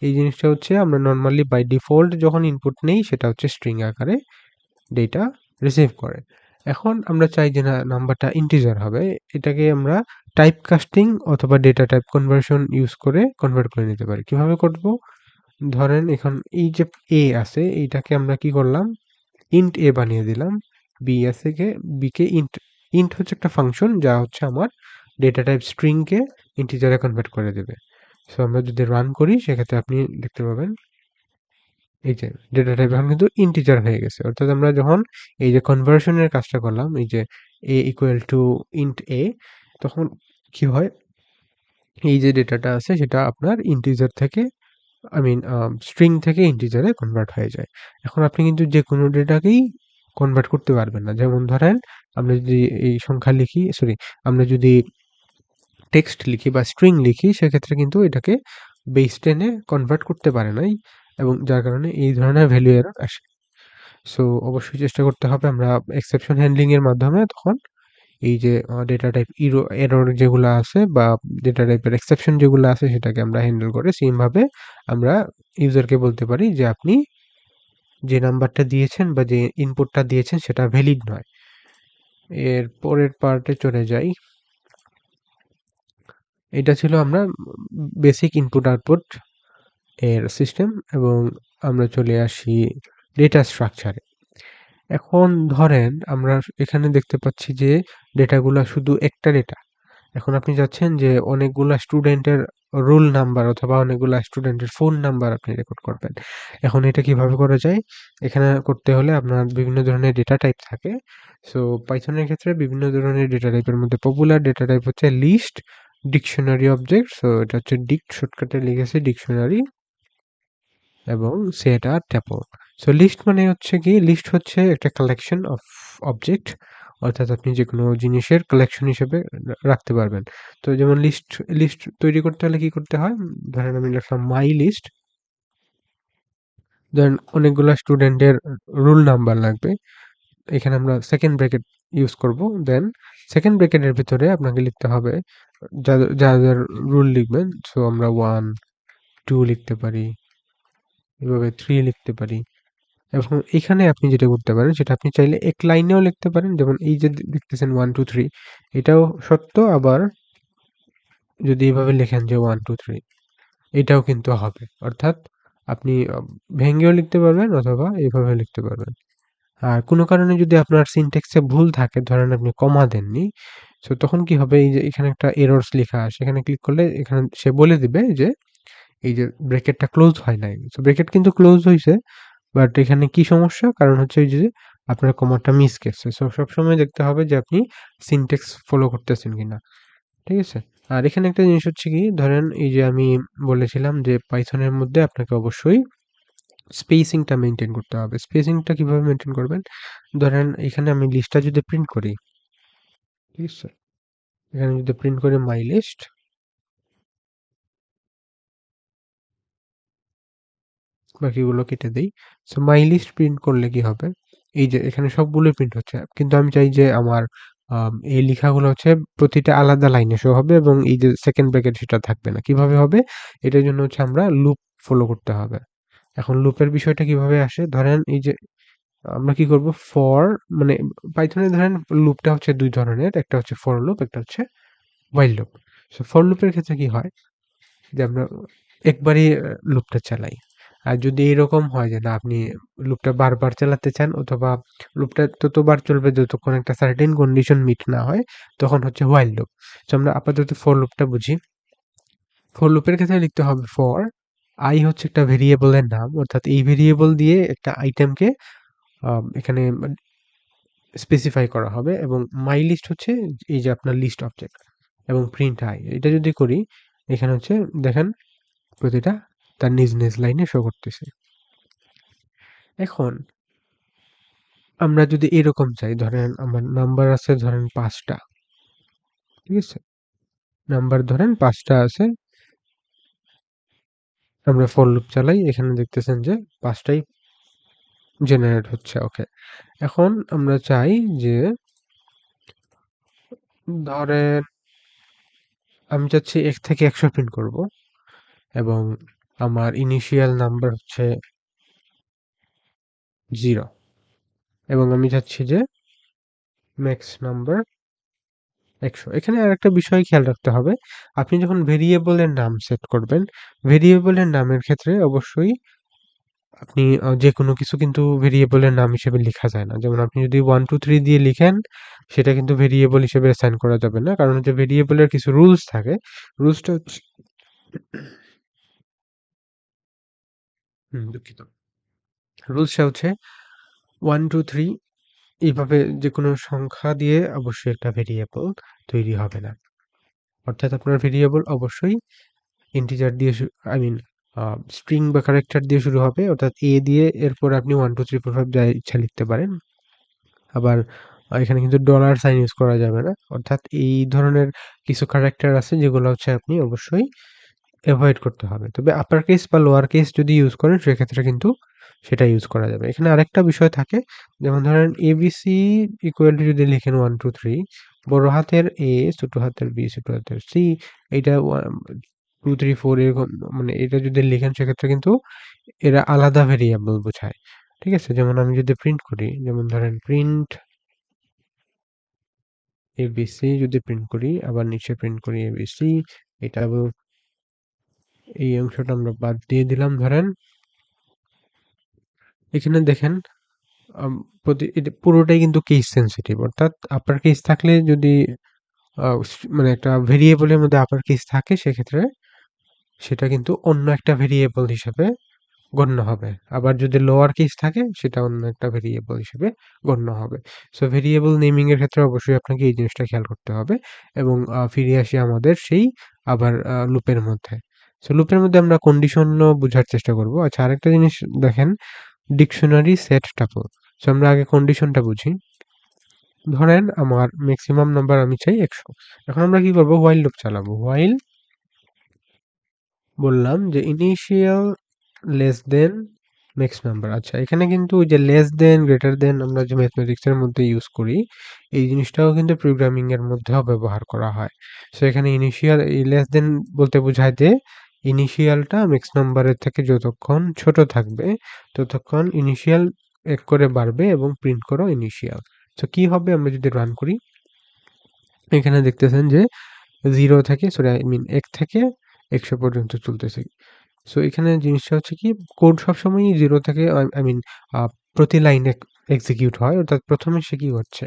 এই জিনিসটা হচ্ছে আমরা নরমালি বাই ডিফল্ট যখন ইনপুট নেই সেটা হচ্ছে স্ট্রিং আকারে ডেটা রিসিভ করে। এখন আমরা চাই যে না নাম্বারটা ইন্টিজার হবে। এটাকে আমরা টাইপ কাস্টিং অথবা ডেটা টাইপ কনভার্সন ইউজ করে কনভার্ট করে নিতে পারি। কিভাবে করব? ধরেন এখন এই যে a আছে এইটাকে আমরা কি করলাম? ইন্ট a বানিয়ে দিলাম। b আছে কে b কে ইন্ট হচ্ছে একটা ফাংশন যা হচ্ছে আমার ডেটা টাইপ স্ট্রিং কে ইন্টিজারে কনভার্ট করে দেবে। সো আমরা যদি রান করি সেক্ষেত্রে আপনি দেখতে পাবেন এই যে ডেটা টাইপ এখন কিন্তু ইন্টিজার হয়ে গেছে। অর্থাৎ আমরা যখন এই যে কনভার্সনের কাজটা করলাম এই যে a equal to int a তখন কি হয়? এই যে ডেটাটা আছে সেটা আপনার ইন্টিজার থেকে আই মিন স্ট্রিং থেকে ইন্টিজারে কনভার্ট হয়ে যায়। এখন আপনি কিন্তু যেকোনো ডেটাকেই কনভার্ট করতে পারবেন না। যেমন ধরেন আমরা যদি এই সংখ্যা লিখি সরি আমরা যদি টেক্সট লিখি বা স্ট্রিং লিখি সেক্ষেত্রে কিন্তু এটাকে বেস 10 এ কনভার্ট করতে পারে নাই এবং যার কারণে এই ধরনের ভ্যালু এরর আসে। সো অবশ্যই চেষ্টা করতে হবে আমরা এক্সেপশন হ্যান্ডলিং এর মাধ্যমে তখন এই যে ডেটা টাইপ এরর যেগুলো আছে বা ডেটা টাইপের এক্সেপশন যেগুলো আছে সেটাকে আমরা হ্যান্ডেল করে সেম ভাবে আমরা ইউজারকে বলতে পারি যে আপনি যে নাম্বারটা দিয়েছেন বা যে ইনপুটটা দিয়েছেন সেটা ভ্যালিড নয়। এর পরের পার্টে চলে যাই। এটা ছিল আমরা বেসিক ইনপুট আউটপুট এর সিস্টেম এবং আমরা চলে আসি ডেটা স্ট্রাকচারে। এখন ধরেন আমরা এখানে দেখতে পাচ্ছি যে ডেটাগুলা শুধু একটা ডেটা। এখন আপনি চাচ্ছেন যে অনেকগুলা স্টুডেন্টের রোল নাম্বার অথবা অনেকগুলা স্টুডেন্টের ফোন নাম্বার আপনি রেকর্ড করবেন। এখন এটা কিভাবে করা যায়? এখানে করতে হলে আপনার বিভিন্ন ধরনের ডেটা টাইপ থাকে। সো পাইথনের ক্ষেত্রে বিভিন্ন ধরনের ডেটা টাইপের মধ্যে পপুলার ডেটা টাইপ হচ্ছে লিস্ট, ডিকশনারি অবজেক্ট। সো এটা হচ্ছে ডিক্ট শর্টকাটে লিখেছি ডিকশনারি এবং সেট আর ট্যাপল। সো লিস্ট মানে হচ্ছে কি? লিস্ট হচ্ছে একটা কালেকশন অফ অবজেক্ট অর্থাৎ আপনি যেকোনো জিনিসের কালেকশন হিসেবে রাখতে পারবেন। তো যেমন লিস্ট লিস্ট তৈরি করতে হলে কি করতে হয়? ধরেন আমি লিখলাম মাই লিস্ট। ধরেন অনেকগুলা স্টুডেন্টের রোল নাম্বার লাগবে। এখানে আমরা সেকেন্ড ব্র্যাকেট ইউজ করব। দেন সেকেন্ড ব্র্যাকেটের ভিতরে আপনাকে লিখতে হবে যাদের রুল লিখবেন। সো আমরা 1, 2 লিখতে পারি। এভাবে 3 লিখতে পারি। এবং এখানে আপনি যেটা করতে পারেন সেটা আপনি চাইলে এক লাইনেও লিখতে পারেন। যেমন এই যে দেখতেছেন 1, 2, 3 এটাও সত্য আবার যদি এভাবে লেখেন যে 1, 2, 3 এটাও কিন্তু হবে। অর্থাৎ আপনি ভেঙেও লিখতে পারবেন অথবা এভাবেও লিখতে পারবেন। আর কোনো কারণে যদি আপনার সিনট্যাক্সে ভুল থাকে ধরেন আপনি কমা দেননি। সো তখন কি হবে এই যে এখানে একটা এররস লেখা আসে। এখানে ক্লিক করলে এখানে সে বলে দিবে যে এই যে ব্র্যাকেটটা ক্লোজ হয় নাই। সো ব্র্যাকেট কিন্তু ক্লোজ হইছে। বাট এখানে কি সমস্যা? কারণ হচ্ছে এই যে আপনার কমাটা মিস গেছে। সো সবসময় দেখতে হবে যে আপনি সিনট্যাক্স ফলো করতেছেন কিনা। ঠিক আছে? আর এখানে একটা জিনিস হচ্ছে কি ধরেন এই যে আমি বলেছিলাম যে পাইথনের মধ্যে আপনাকে অবশ্যই স্পেসিংটা মেইনটেইন করতে হবে। স্পেসিংটা কিভাবে মেইনটেইন করবেন? ধরেন এখানে আমি লিস্টটা যদি প্রিন্ট করি, ঠিক আছে? এখানে যদি প্রিন্ট করি মাই লিস্ট বাকিগুলো কেটে দেই। সো মাই লিস্ট প্রিন্ট করলে কি হবে? এই যে এখানে সবগুলোই প্রিন্ট হচ্ছে। কিন্তু আমি চাই যে আমার এই লেখাগুলো হচ্ছে প্রতিটা আলাদা লাইনে শো হবে এবং এই যে সেকেন্ড ব্র্যাকেট সেটা থাকবে না। কিভাবে হবে? এটার জন্য হচ্ছে আমরা লুপ ফলো করতে হবে। এখন লুপের বিষয়টা কিভাবে আসে? ধরেন এই যে আমরা কি করব? ফর মানে পাইথনে ধরেন লুপটা হচ্ছে ২ ধরনের। একটা হচ্ছে ফর লুপ, একটা হচ্ছে while লুপ। সো ফর লুপের ক্ষেত্রে কি হয়? যে আমরা একবারই লুপটা চালাই। আর যদি এরকম হয় যে না আপনি লুপটা বারবার চালাতে চান অথবা লুপটা ততবার চলবে যতক্ষণ একটা সার্টেন কন্ডিশন মিট না হয় তখন হচ্ছে while লুপ। সো আমরা আপাতত ফর লুপটা বুঝি। ফর লুপের ক্ষেত্রে লিখতে হবে ফর i হচ্ছে একটা ভেরিয়েবলের নাম অর্থাৎ এই ভেরিয়েবল দিয়ে একটা আইটেমকে এখানে স্পেসিফাই করা হবে এবং মাই লিস্ট হচ্ছে এই যে আপনার লিস্ট অবজেক্ট এবং প্রিন্ট i এটা যদি করি এখানে হচ্ছে দেখেন প্রতিটা তার নিজ নিজ লাইনে শো করতেছে। এখন আমরা যদি এরকম চাই ধরেন আমার নাম্বার আছে ধরেন ৫টা, ঠিক আছে? নাম্বার ধরেন ৫টা আছে। আমরা ফর লুপ চালাই এখানে দেখতেছেন যে ৫টাই জেনারেট হচ্ছে। ওকে। এখন আমরা চাই যে ধরেন আমি চাচ্ছি ১ থেকে ১০০ প্রিন্ট করব এবং আমার ইনিশিয়াল নাম্বার হচ্ছে 0 এবং আমি চাচ্ছি যে ম্যাক্স নাম্বার ১০০। এখানে আরেকটা বিষয় খেয়াল রাখতে হবে। আপনি যখন ভেরিয়েবলের নাম সেট করবেন, ভেরিয়েবলের নামের ক্ষেত্রে অবশ্যই আপনি যেকোনো কিছু কিন্তু ভেরিয়েবলের নাম হিসেবে লিখা যায় না। যেমন আপনি যদি 1, 2, 3 দিয়ে লিখেন, সেটা কিন্তু ভেরিয়েবল হিসেবে অ্যাসাইন করা যাবে না। কারণ হচ্ছে ভেরিয়েবলের কিছু রুলস থাকে। রুলসটা হচ্ছে দুঃখিত। রুলসটা হচ্ছে 1, 2, 3 এইভাবে যেকোনো সংখ্যা দিয়ে অবশ্যই একটা ভেরিয়েবল তৈরি হবে না। অর্থাৎ আপনার ভেরিয়েবল অবশ্যই ইন্টিজার দিয়ে আই মিন স্ট্রিং বা ক্যারেক্টার দিয়ে শুরু হবে। অর্থাৎ A দিয়ে এরপর আপনি 1, 2, 3, 4, 5 যা ইচ্ছা লিখতে পারেন। আবার এখানে কিন্তু ডলার সাইন ইউজ করা যাবে না। অর্থাৎ এই ধরনের কিছু ক্যারেক্টার আছে যেগুলো হচ্ছে আপনি অবশ্যই এভয়েড করতে হবে। তবে আপার কেস বা লোয়ার কেস যদি ইউজ করেন সেক্ষেত্রে কিন্তু সেটা ইউজ করা যাবে। এখানে আরেকটা বিষয় থাকে, যেমন ধরেন ABC ইকুয়াল টু যদি লিখেন 1, 2, 3 বড় হাতের A, ছোট হাতের B, ছোট হাতের C, এইটা 2, 3, 4 এরকম মানে এটা যদি লিখেন সেক্ষেত্রে কিন্তু এরা আলাদা ভেরিয়েবল বোঝায়। ঠিক আছে? যেমন আমি যদি প্রিন্ট করি, যেমন ধরেন প্রিন্ট ABC যদি প্রিন্ট করি, আবার নিচে প্রিন্ট করি ABC, এটা এই অংশটা আমরা বাদ দিয়ে দিলাম ধরেন। এখানে দেখেন আম এটা পুরোটাই কিন্তু কেস সেনসিটিভ। অর্থাৎ আপার কেস থাকলে যদি মানে একটা ভেরিয়েবলের মধ্যে আপার কেস থাকে সেক্ষেত্রে সেটা কিন্তু অন্য একটা ভেরিয়েবল হিসেবে গণ্য হবে। আবার যদি লোয়ার কেস থাকে সেটা অন্য একটা ভেরিয়েবল হিসেবে গণ্য হবে। সো ভেরিয়েবল নেমিং এর ক্ষেত্রে অবশ্যই আপনাকে এই জিনিসটা খেয়াল করতে হবে এবং ফিরে আসি আমাদের সেই আবার লুপের মধ্যে। সো লুপের মধ্যে আমরা কন্ডিশনও বুঝার চেষ্টা করব। আচ্ছা, আরেকটা জিনিস দেখেন, ডিকশনারি সেট টাপল। সো আমরা আগে কন্ডিশনটা বুঝি। ধরেন আমার মেক্সিমাম নাম্বার আমি চাই ১০০। এখন আমরা কি করব? হোয়াইল লুপ চালাবো। হোয়াইল বললাম যে initial less than next number. আচ্ছা, এখানে কিন্তু ওই যে লেস দেন, গ্রেটার দেন আমরা যে ম্যাথমেটিক্স এর মধ্যে ইউজ করি, এই জিনিসটাও কিন্তু প্রোগ্রামিং এর মধ্যেও ব্যবহার করা হয়। সো এখানে ইনিশিয়াল এই লেস দেন বলতে বোঝায় যে ইনিশিয়ালটা নেক্সট নাম্বারের থেকে যতক্ষণ ছোট থাকবে ততক্ষণ ইনিশিয়াল এক করে বাড়বে এবং প্রিন্ট করো ইনিশিয়াল। সো কি হবে আমরা যদি রান করি? এখানে দেখতেছেন যে 0 থেকে সরি আই মিন ১ থেকে ১০০ পর্যন্ত চলতেছে। সো এখানে জিনিসটা হচ্ছে কি, কোড সবসময়ই 0 থেকে আই মিন আ প্রতি লাইনে এক্সিকিউট হয়। অর্থাৎ ১ম এ সে কি করছে?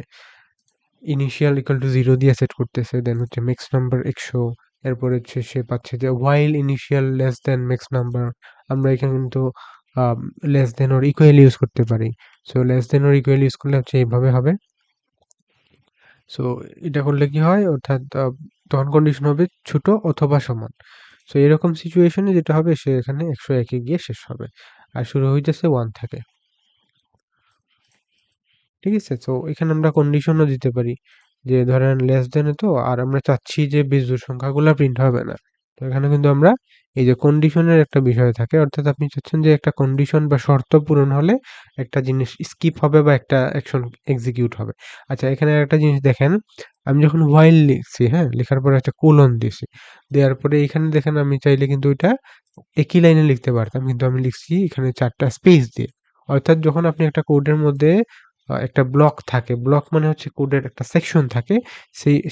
ইনিশিয়াল ইকুয়াল টু 0 দিয়ে সেট করতেছে। দেন হচ্ছে মেক্স নাম্বার ১০০। এরপর হচ্ছে সে পাচ্ছে যে while initial less than max number। আমরা এখানে কিন্তু uh less than or equal use করতে পারি। So less than or equal use করলে হচ্ছে এভাবে হবে। সো এটা করলে কি হয়? অর্থাৎ তখন কন্ডিশন হবে ছোট অথবা সমান। সো এরকম সিচুয়েশনে যেটা হবে সে এখানে ১০১ এ গিয়ে শেষ হবে। আর শুরু হইতেছে 1 থেকে। ঠিক আছে? সো এখানে আমরা কন্ডিশনও দিতে পারি। যে ধরেন লেস দেন এ তো আর আমরা চাচ্ছি যে বিজোড় সংখ্যাগুলা প্রিন্ট হবে না। তো এখানে কিন্তু আমরা এই যে কন্ডিশনের একটা বিষয় থাকে। অর্থাৎ আপনি চাচ্ছেন যে একটা কন্ডিশন বা শর্ত পূরণ হলে একটা জিনিস স্কিপ হবে বা একটা অ্যাকশন এক্সিকিউট হবে। আচ্ছা, এখানে আরেকটা জিনিস দেখেন, আমি যখন while লিখছি, হ্যাঁ? লেখার পরে একটা কোলন দিছি। দেওয়ার পরে এখানে দেখেন আমি চাইলে কিন্তু ওইটা একই লাইনে লিখতে পারতাম। কিন্তু আমি লিখছি এখানে ৪ টা স্পেস দিয়ে। অর্থাৎ যখন আপনি একটা কোডের মধ্যে একটা ব্লক থাকে। ব্লক মানে হচ্ছে কোডের একটা সেকশন থাকে।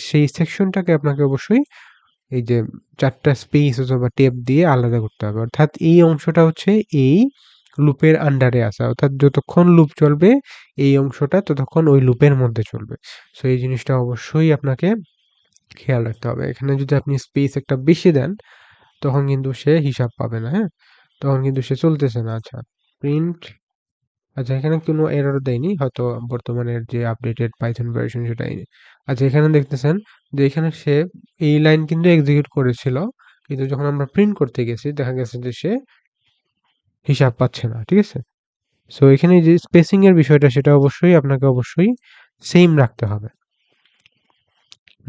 সেই সেকশনটাকে আপনাকে অবশ্যই এই যে ৪ টা স্পেস অথবা ট্যাব দিয়ে আলাদা করতে হবে। অর্থাৎ এই অংশটা হচ্ছে এই লুপের আন্ডারে আছে। অর্থাৎ যতক্ষণ লুপ চলবে এই অংশটা ততক্ষণ ওই লুপের মধ্যে চলবে। সো এই জিনিসটা অবশ্যই আপনাকে খেয়াল রাখতে হবে। এখানে যদি আপনি স্পেস একটা বেশি দেন তখন কিন্তু সে হিসাব পাবে না, হ্যাঁ? তখন কিন্তু সে চলতেছে না। আচ্ছা, প্রিন্ট। আচ্ছা, এখানে কোনো এরর দেয়নি। হয়তো বর্তমানের যে আপডেটেড পাইথন ভার্সন সেটাই। আচ্ছা, এখানে দেখতেছেন যে এখানে সে এই লাইন কিন্তু এক্সিকিউট করেছিল। কিন্তু যখন আমরা প্রিন্ট করতে গেছি দেখা গেছে যে সে হিসাব পাচ্ছে না। ঠিক আছে? সো এখানে যে স্পেসিং এর বিষয়টা সেটা অবশ্যই আপনাকে অবশ্যই সেইম রাখতে হবে।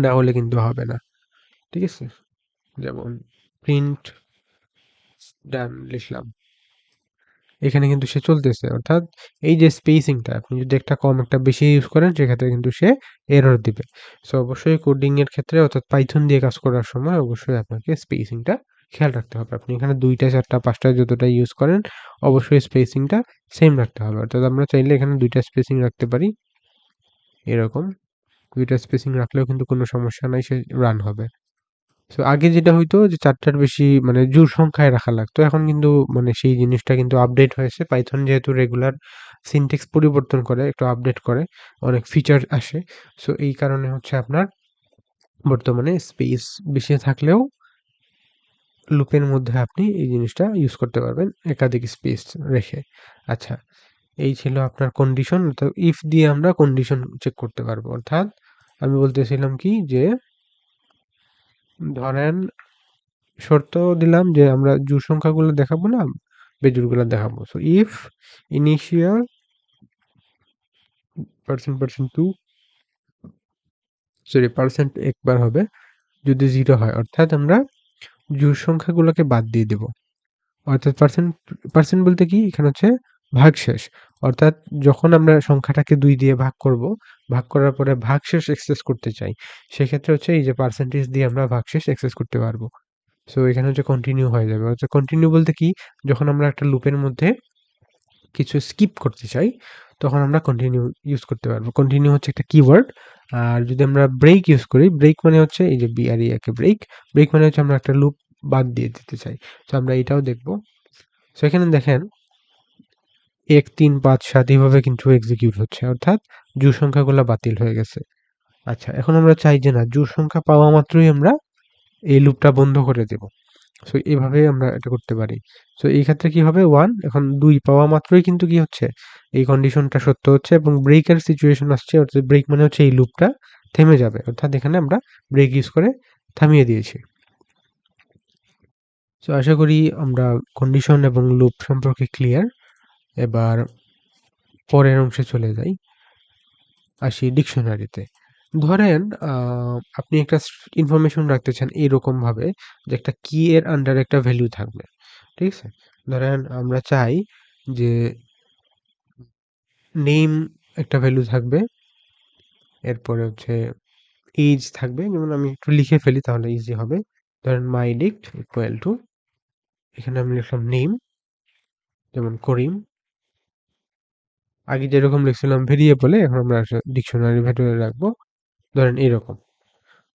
না হলে কিন্তু হবে না। ঠিক আছে? যেমন প্রিন্ট ডান লিখলাম। এখানে কিন্তু সে চলতেছে। অর্থাৎ এই যে স্পেসিংটা আপনি যদি একটা কম একটা বেশি ইউজ করেন সেক্ষেত্রে কিন্তু সে এরর দিবে। সো অবশ্যই কোডিং এর ক্ষেত্রে অর্থাৎ পাইথন দিয়ে কাজ করার সময় অবশ্যই আপনাকে স্পেসিংটা খেয়াল রাখতে হবে। আপনি এখানে ২ টা ৪ টা ৫ টা যতটা ইউজ করেন অবশ্যই স্পেসিংটা সেম রাখতে হবে। অর্থাৎ আমরা চাইলে এখানে ২ টা স্পেসিং রাখতে পারি। এরকম ২ টা স্পেসিং রাখলেও কিন্তু কোনো সমস্যা নাই, সে রান হবে। সো আগে যেটা হইতো যে ৪ টার বেশি মানে জোড় সংখ্যায় রাখা লাগতো। এখন কিন্তু মানে সেই জিনিসটা কিন্তু আপডেট হয়েছে। পাইথন যেহেতু রেগুলার সিনট্যাক্স পরিবর্তন করে, একটু আপডেট করে, অনেক ফিচার আসে। সো এই কারণে হচ্ছে আপনার বর্তমানে স্পেস বেশি থাকলেও লুপের মধ্যে আপনি এই জিনিসটা ইউজ করতে পারবেন একাধিক স্পেস রেখে। আচ্ছা, এই ছিল আপনার কন্ডিশন। তো ইফ দিয়ে আমরা কন্ডিশন চেক করতে পারবো। অর্থাৎ আমি বলতেছিলাম কি যে ধরেন শর্ত দিলাম যে আমরা জোড় সংখ্যাগুলো দেখাবো না, বেজোড়গুলো দেখাবো। So if initial %2 sorry percent একবার হবে যদি 0 হয়, অর্থাৎ আমরা জোড় সংখ্যাগুলোকে বাদ দিয়ে দেব। অর্থাৎ পার্সেন্ট বলতে কি এখানে হচ্ছে ভাগশেষ। অর্থাৎ যখন আমরা সংখ্যাটাকে ২ দিয়ে ভাগ করব, ভাগ করার পরে ভাগশেষ এক্সেস করতে চাই, সেক্ষেত্রে হচ্ছে এই যে পার্সেন্টেজ দিয়ে আমরা ভাগশেষ এক্সেস করতে পারবো। সো এখানে হচ্ছে কন্টিনিউ হয়ে যাবে। অর্থাৎ কন্টিনিউ বলতে কি, যখন আমরা একটা লুপের মধ্যে কিছু স্কিপ করতে চাই তখন আমরা কন্টিনিউ ইউজ করতে পারবো। কন্টিনিউ হচ্ছে একটা কিওয়ার্ড। আর যদি আমরা ব্রেক ইউজ করি, ব্রেক মানে হচ্ছে এই যে BREAK ব্রেক, ব্রেক মানে হচ্ছে আমরা একটা লুপ বাদ দিয়ে দিতে চাই। তো আমরা এটাও দেখবো। সো এখানে দেখেন ১, ৩, ৫, ৭ এভাবে কিন্তু এক্সিকিউট হচ্ছে, অর্থাৎ জোড় সংখ্যাগুলা বাতিল হয়ে গেছে। আচ্ছা, এখন আমরা চাই যে না, জোড় সংখ্যা পাওয়া মাত্রই আমরা এই লুপটা বন্ধ করে দেব। সো এভাবে আমরা এটা করতে পারি। সো এই ক্ষেত্রে কি হবে, 1 এখন ২ পাওয়া মাত্রই কিন্তু কি হচ্ছে, এই কন্ডিশনটা সত্য হচ্ছে এবং ব্রেকের সিচুয়েশন আসছে। অর্থাৎ ব্রেক মানে হচ্ছে এই লুপটা থেমে যাবে। অর্থাৎ এখানে আমরা ব্রেক ইউজ করে থামিয়ে দিয়েছি। সো আশা করি আমরা কন্ডিশন এবং লুপ সম্পর্কে ক্লিয়ার। এবার পরের অংশে চলে যাই। আসি ডিকশনারিতে। ধরেন আপনি একটা ইনফরমেশন রাখতে চান এরকমভাবে যে একটা কি এর আন্ডারে একটা ভ্যালু থাকবে। ঠিক আছে? ধরেন আমরা চাই যে নেম একটা ভ্যালু থাকবে। এরপরে হচ্ছে এইজ থাকবে। যেমন আমি একটু লিখে ফেলি তাহলে ইজি হবে। ধরেন mydict ইকুয়াল টু, এখানে আমি লিখলাম নেম, যেমন করিম। আগে যেরকম লিখছিলাম ভেরিয়েবলে, এখন আমরা ডিকশনারি ভেতরে রাখবো। ধরেন এরকম।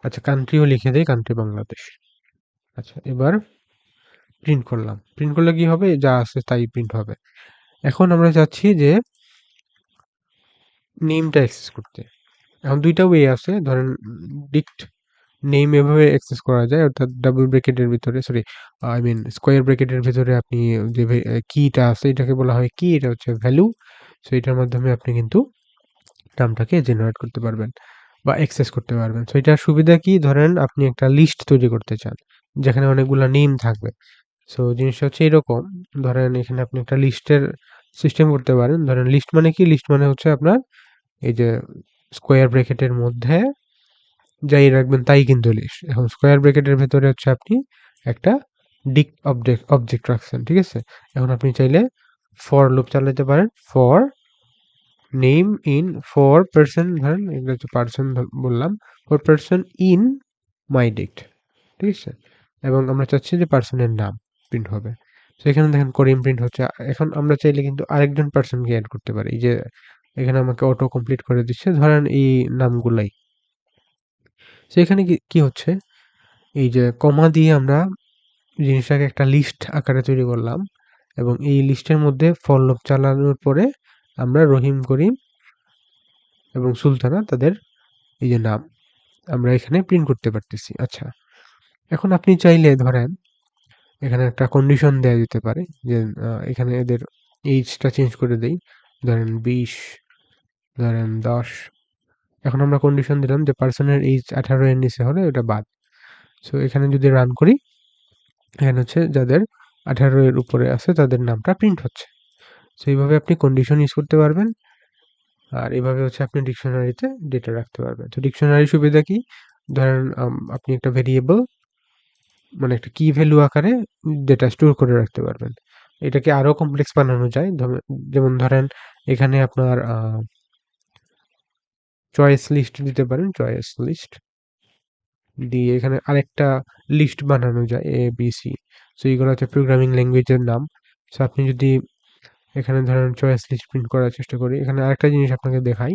আচ্ছা, কান্ট্রিও লিখে দেই, কান্ট্রি বাংলাদেশ। আচ্ছা, এবার প্রিন্ট করলাম। প্রিন্ট করলে কি হবে, যা আছে তাই প্রিন্ট হবে। এখন আমরা চাচ্ছি যে নেমটা অ্যাক্সেস করতে। এখন ২ টা ওয়ে আছে। ধরেন ডিক্ট নেম এভাবে অ্যাক্সেস করা যায়, অর্থাৎ ডাবল ব্র্যাকেটের ভিতরে, সরি আই মিন স্কোয়ার ব্র্যাকেটের ভিতরে আপনি যে কিটা আছে এটাকে বলা হয় কি, এটা হচ্ছে ভ্যালু। সো এটার মাধ্যমে আপনি কিন্তু নামটাকে জেনারেট করতে পারবেন বা অ্যাক্সেস করতে পারবেন। সো এটার সুবিধা কি, ধরেন আপনি একটা লিস্ট তৈরি করতে চান যেখানে অনেকগুলা নেম থাকবে। সো জিনিসটা হচ্ছে এরকম, ধরেন এখানে আপনি একটা লিস্টের সিস্টেম করতে পারেন। ধরেন লিস্ট মানে কি, লিস্ট মানে হচ্ছে আপনার এই যে স্কোয়ার ব্র্যাকেটের মধ্যে যাই রাখবেন তাই কিন্তু লিস্ট। এখন স্কোয়ার ব্র্যাকেটের ভেতরে হচ্ছে আপনি একটা ডিক অবজেক্ট রাখছেন, ঠিক আছে? এখন আপনি চাইলে ফর লুপ চালাতে পারেন। For name in for person, ধরেন এগুলো হচ্ছে পার্সন বললাম, ফর পার্সন ইন mydict, ঠিক আছে? এবং আমরা চাচ্ছি যে পার্সনের নাম প্রিন্ট হবে। তো এখানে দেখেন করিম প্রিন্ট হচ্ছে। এখন আমরা চাইলে কিন্তু আরেকজন পার্সনকে এড করতে পারি। এই যে এখানে আমাকে অটো কমপ্লিট করে দিচ্ছে, ধরেন এই নামগুলাই। তো এখানে কি হচ্ছে, এই যে কমা দিয়ে আমরা জিনিসটাকে একটা লিস্ট আকারে তৈরি করলাম এবং এই লিস্টের মধ্যে ফর লুপ চালানোর পরে আমরা রহিম, করিম এবং সুলতানা তাদের এই যে নাম আমরা এখানে প্রিন্ট করতে পারতেছি। আচ্ছা, এখন আপনি চাইলে ধরেন এখানে একটা কন্ডিশন দেয়া যেতে পারে যে এখানে এদের এইজটা চেঞ্জ করে দেই। ধরেন ২০, ধরেন ১০। এখন আমরা কন্ডিশন দিলাম যে পার্সনের এইজ ১৮ এর নিচে হলে ওটা বাদ। সো এখানে যদি রান করি, এখানে হচ্ছে যাদের ১৮ এর উপরে আছে তাদের নামটা প্রিন্ট হচ্ছে। সো এইভাবে আপনি কন্ডিশন ইউজ করতে পারবেন। আর এভাবে হচ্ছে আপনি ডিকশনারিতে ডেটা রাখতে পারবেন। তো ডিকশনারির সুবিধা কি? ধরেন আপনি একটা ভেরিয়েবল মানে একটা কি ভ্যালু আকারে ডেটা স্টোর করে রাখতে পারবেন। এটাকে আরো কমপ্লেক্স বানানো যায়। যেমন ধরেন এখানে আপনার চয়েস লিস্ট দিতে পারেন, চয়েস লিস্ট। দিয়ে এখানে আরেকটা লিস্ট বানানো যায় ABC। সো এইগুলো হচ্ছে প্রোগ্রামিং ল্যাঙ্গুয়েজের নাম। সো আপনি যদি এখানে ধরেন চয়েস লিস্ট প্রিন্ট করার চেষ্টা করি, এখানে আরেকটা জিনিস আপনাকে দেখাই,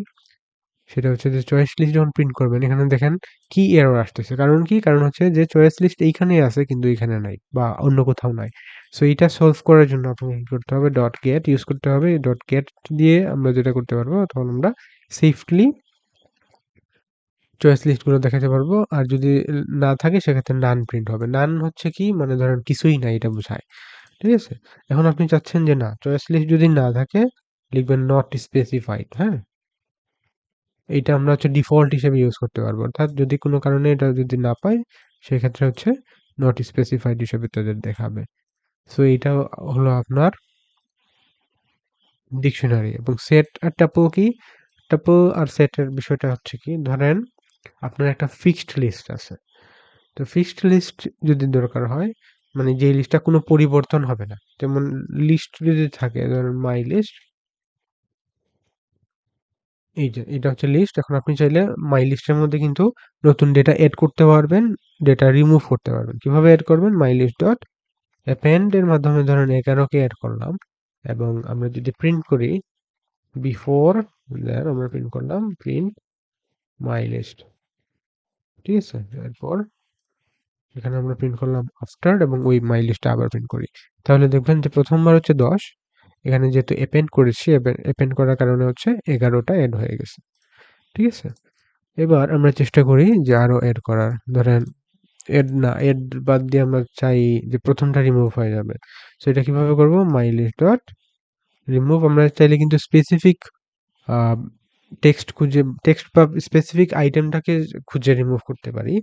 সেটা হচ্ছে যে চয়েস লিস্ট যখন প্রিন্ট করবেন এখানে দেখেন কি এরর আসতেছে, কারণ কি, কারণ হচ্ছে যে চয়েস লিস্ট এইখানেই আছে কিন্তু এইখানে নাই বা অন্য কোথাও নাই। সো এইটা সলভ করার জন্য আপনাকে কি করতে হবে, ডট গেট ইউজ করতে হবে। ডট গেট দিয়ে আমরা যেটা করতে পারবো, তখন আমরা সেফলি চয়েস লিস্টগুলো দেখাতে পারবো। আর যদি না থাকে সেক্ষেত্রে নান প্রিন্ট হবে। নান হচ্ছে কি, মানে ধরেন কিছুই নাই এটা বোঝায়। ঠিক আছে? এখন আপনি চাচ্ছেন যে না, চয়েস লিস্ট যদি না থাকে লিখবেন নট স্পেসিফাইড, হ্যাঁ? এইটা আমরা হচ্ছে ডিফল্ট হিসেবে ইউজ করতে পারবো। অর্থাৎ যদি কোনো কারণে এটা যদি না পাই, সেক্ষেত্রে হচ্ছে নট স্পেসিফাইড হিসেবে তাদের দেখাবে। সো এইটা হলো আপনার ডিকশনারি। এবং সেট আর ট্যাপল কি? ট্যাপল আর সেটের বিষয়টা হচ্ছে কি, ধরেন আপনার একটা ফিক্সড লিস্ট আছে। তো ফিক্সড লিস্ট যদি দরকার হয়, মানে যে লিস্টটা কোনো পরিবর্তন হবে না, যেমন লিস্ট যদি থাকে ধরেন মাই লিস্ট, এই যে এটা হচ্ছে লিস্ট। এখন আপনি চাইলে মাই লিস্টের মধ্যে কিন্তু নতুন ডেটা এড করতে পারবেন, ডেটা রিমুভ করতে পারবেন। কিভাবে এড করবেন, মাই লিস্ট ডট অ্যাপেন্ড এর মাধ্যমে ধরেন 11কে এড করলাম, এবং আমরা যদি প্রিন্ট করি বিফোর, দেন আমরা প্রিন্ট করলাম প্রিন্ট মাই লিস্ট, ঠিক আছে? এরপর এখানে আমরা প্রিন্ট করলাম আফটার, এবং ওই মাই লিস্টটা আবার প্রিন্ট করি। তাহলে দেখবেন যে প্রথমবার হচ্ছে 10, এখানে যেহেতু অ্যাপেন্ড করেছি, অ্যাপেন্ড করার কারণে হচ্ছে 11টা এড হয়ে গেছে, ঠিক আছে? এবার আমরা চেষ্টা করি যে আরো এড করার, ধরেন এড না, এড বাদ দিয়ে আমরা চাই যে প্রথমটা রিমুভ হয়ে যাবে। সো এটা কিভাবে করব, মাই লিস্ট ডট রিমুভ। আমরা চাইলে কিন্তু স্পেসিফিক টেক্সট বা স্পেসিফিক আইটেমটাকে খুঁজে রিমুভ করতে পারি,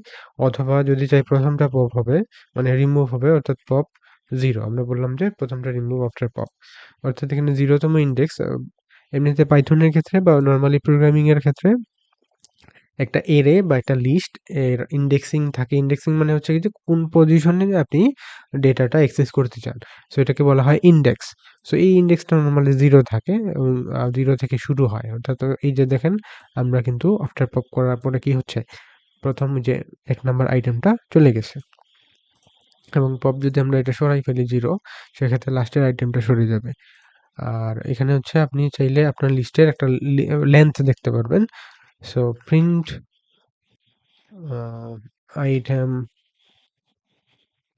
অথবা যদি চাই প্রথমটা পপ হবে, মানে রিমুভ হবে, অর্থাৎ পপ 0, আমরা বললাম যে প্রথমটা রিমুভ আফটার পপ, অর্থাৎ এখানে 0তম ইন্ডেক্স। এমনিতে পাইথনের ক্ষেত্রে বা নর্মালি প্রোগ্রামিং এর ক্ষেত্রে একটা এরে বা একটা লিস্ট এর ইন্ডেক্সিং থাকে। ইন্ডেক্সিং মানে হচ্ছে কি, যে কোন পজিশনে আপনি ডেটাটা অ্যাক্সেস করতে চান। সো এটাকে বলা হয় ইন্ডেক্স। সো এই ইন্ডেক্সটা নরমালি 0 থাকে এবং 0 থেকে শুরু হয়। অর্থাৎ এই যে দেখেন, আমরা কিন্তু আফটার পপ করার পরে কি হচ্ছে, প্রথম যে 1 নাম্বার আইটেমটা চলে গেছে, এবং পপ যদি আমরা এটা সরাই ফেলি 0, সেক্ষেত্রে লাস্টের আইটেমটা সরে যাবে। আর এখানে হচ্ছে আপনি চাইলে আপনার লিস্টের একটা লেন্থ দেখতে পারবেন। সো প্রিন্ট আইটেম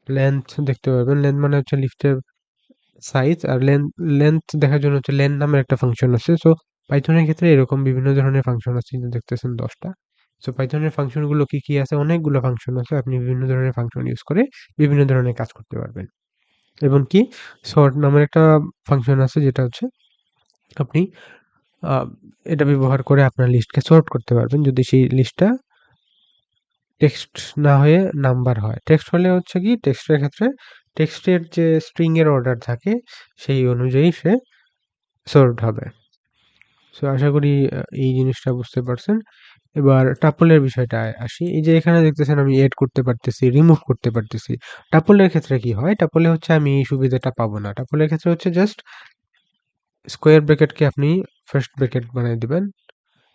লেন্থ দেখতে পারবেন। লেন্থ মানে হচ্ছে লিস্টের সাইজ, আর লেন্থ দেখার জন্য হচ্ছে লেন নামের একটা ফাংশন আছে। সো পাইথনের ক্ষেত্রে এরকম বিভিন্ন ধরনের ফাংশন আছে, কিন্তু দেখতেছেন 10টা। সো পাইথনের ফাংশনগুলো কি কি আছে, অনেকগুলো ফাংশন আছে। আপনি বিভিন্ন ধরনের ফাংশন ইউজ করে বিভিন্ন ধরনের কাজ করতে পারবেন। এবং কি, সর্ট নামের একটা ফাংশন আছে, যেটা হচ্ছে আপনি আহ, এটা ব্যবহার করে আপনার লিস্টকে সর্ট করতে পারবেন, যদি সেই লিস্টটা টেক্সট না হয়ে নাম্বার হয়। টেক্সট হলে হচ্ছে কি, টেক্সটের ক্ষেত্রে টেক্সটের যে স্ট্রিং এর অর্ডার থাকে সেই অনুযায়ী সে সর্ট হবে। সো আশা করি এই জিনিসটা বুঝতে পারছেন। এবার টাপলের বিষয়টায় আসি। এই যে এখানে দেখতেছেন আমি এড করতে পারতেছি, রিমুভ করতে পারতেছি। টাপলের ক্ষেত্রে কি হয়, টাপলে হচ্ছে আমি এই সুবিধাটা পাবো না। টাপলের ক্ষেত্রে হচ্ছে জাস্ট স্কোয়ার ব্র্যাকেটকে আপনি ফার্স্ট ব্র্যাকেট বানিয়ে দিবেন,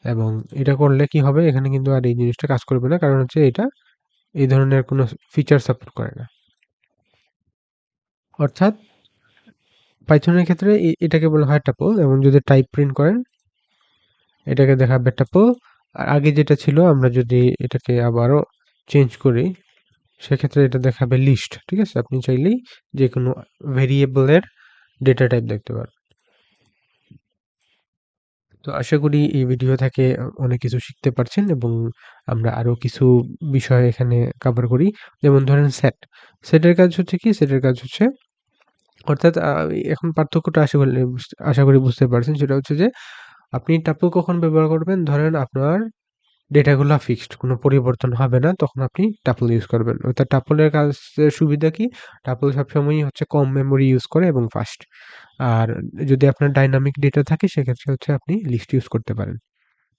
এবং এটা করলে কি হবে, এখানে কিন্তু আর এই জিনিসটা কাজ করবে না, কারণ হচ্ছে এটা এই ধরনের কোনো ফিচার সাপোর্ট করে না। অর্থাৎ পাইথনের ক্ষেত্রে এটাকে বলা হয় টাপল, এবং যদি টাইপ প্রিন্ট করেন এটাকে দেখাবে টাপল। আর আগে যেটা ছিল, আমরা যদি এটাকে আবারও চেঞ্জ করি, সেক্ষেত্রে এটা দেখাবে লিস্ট, ঠিক আছে? আপনি চাইলেই যে কোনো ভেরিয়েবলের ডেটা টাইপ দেখতে পারেন। তো আশা করি এই ভিডিও থেকে অনেক কিছু শিখতে পারছেন, এবং আমরা আরো কিছু বিষয় এখানে কভার করি। যেমন ধরেন সেটের কাজ হচ্ছে কি, সেটের কাজ হচ্ছে, অর্থাৎ এখন পার্থক্যটা আশা করি বুঝতে পারছেন। সেটা হচ্ছে যে আপনি টাপল কখন ব্যবহার করবেন, ধরেন আপনার ডেটাগুলা ফিক্সড, কোনো পরিবর্তন হবে না, তখন আপনি টাপল ইউজ করবেন। অর্থাৎ টাপলের কাজের সুবিধা কি, টাপল সবসময়ই হচ্ছে কম মেমোরি ইউজ করে এবং ফাস্ট। আর যদি আপনার ডাইনামিক ডেটা থাকে, সেক্ষেত্রে হচ্ছে আপনি লিস্ট ইউজ করতে পারেন।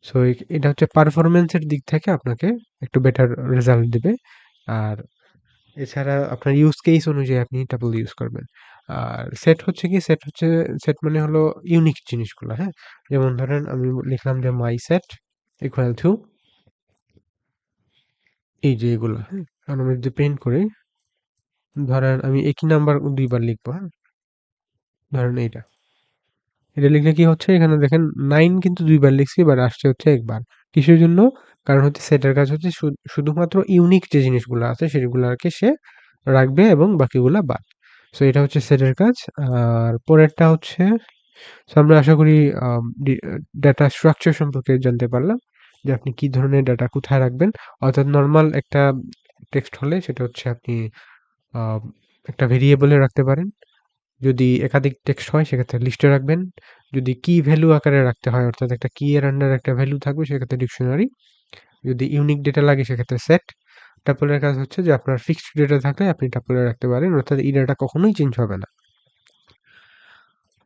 সো এটা হচ্ছে পারফরম্যান্সের দিক থেকে আপনাকে একটু বেটার রেজাল্ট দিবে। আর এছাড়া আপনার ইউজ কেস অনুযায়ী আপনি টাপল ইউজ করবেন। আর সেট হচ্ছে কি, সেট মানে হলো ইউনিক জিনিসগুলো, হ্যাঁ? যেমন ধরেন আমি লিখলাম যে মাই সেট ইকুয়াল টু এই যে এগুলা, হ্যাঁ? কারণ আমি যদি প্রিন্ট করি, ধরেন আমি একই নাম্বার ২ বার লিখবো, হ্যাঁ? ধরেন এইটা। এটা লিখলে কি হচ্ছে এখানে দেখেন 9 কিন্তু ২ বার লিখছি, এবার আসছে হচ্ছে ১ বার। কিসের জন্য? কারণ হচ্ছে সেটের কাজ হচ্ছে শুধুমাত্র ইউনিক যে জিনিসগুলো আছে সেগুলাকে সে রাখবে এবং বাকিগুলা বাদ। সো এটা হচ্ছে সেটের কাজ। আর পরেরটা হচ্ছে, সো আমরা আশা করি আম ডি ডাটা স্ট্রাকচার সম্পর্কে জানতে পারলাম। যে আপনি কি ধরনের ডাটা কোথায় রাখবেন। অর্থাৎ নরমাল একটা টেক্সট হলে সেটা হচ্ছে আপনি আ একটা ভেরিয়েবলে রাখতে পারেন। যদি একাধিক টেক্সট হয় সেক্ষেত্রে লিস্টে রাখবেন। যদি কি ভ্যালু আকারে রাখতে হয় অর্থাৎ একটা কি এর আন্ডারে একটা ভ্যালু থাকবে সেক্ষেত্রে ডিকশনারি। যদি ইউনিক ডেটা লাগে সেক্ষেত্রে সেট। টাপলের কাজ হচ্ছে যে আপনার ফিক্সড ডেটা থাকলে আপনি টাপলে রাখতে পারেন অর্থাৎ এই ডেটা কখনোই চেঞ্জ হবে না।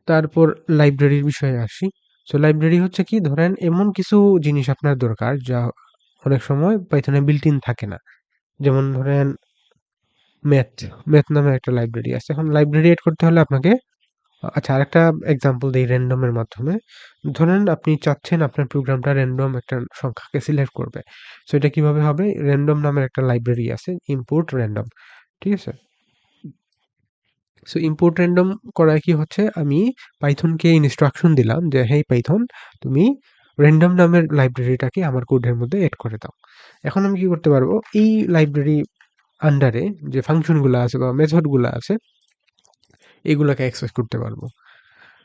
তারপর লাইব্রেরির বিষয়ে আসি। সো লাইব্রেরি হচ্ছে কি, ধরেন এমন কিছু জিনিস আপনার দরকার যা অনেক সময় পাইথনে বিল্ট ইন থাকে না। যেমন ধরেন ম্যাথ, ম্যাথ নামে একটা লাইব্রেরি আছে। এখন লাইব্রেরি এড করতে হলে আপনাকে আচ্ছা, আরেকটা এক্সাম্পল দেই র‍্যান্ডম এর মাধ্যমে। ধরেন আপনি চাচ্ছেন আপনার প্রোগ্রামটা র‍্যান্ডম একটা সংখ্যাকে সিলেক্ট করবে। সো এটা কিভাবে হবে? র‍্যান্ডম নামের একটা লাইব্রেরি আছে, ইম্পোর্ট র‍্যান্ডম। ঠিক আছে? সো ইম্পোর্ট র‍্যান্ডম করায় কি হচ্ছে, আমি পাইথনকে ইনস্ট্রাকশন দিলাম যে, "হেই পাইথন, তুমি র‍্যান্ডম নামের লাইব্রেরিটাকে আমার কোডের মধ্যে এড করে দাও।" এখন আমি কি করতে পারবো? এই লাইব্রেরি আন্ডারে যে ফাংশনগুলা আছে বা মেথডগুলা আছে, এগুলাকে অ্যাক্সেস করতে পারবো।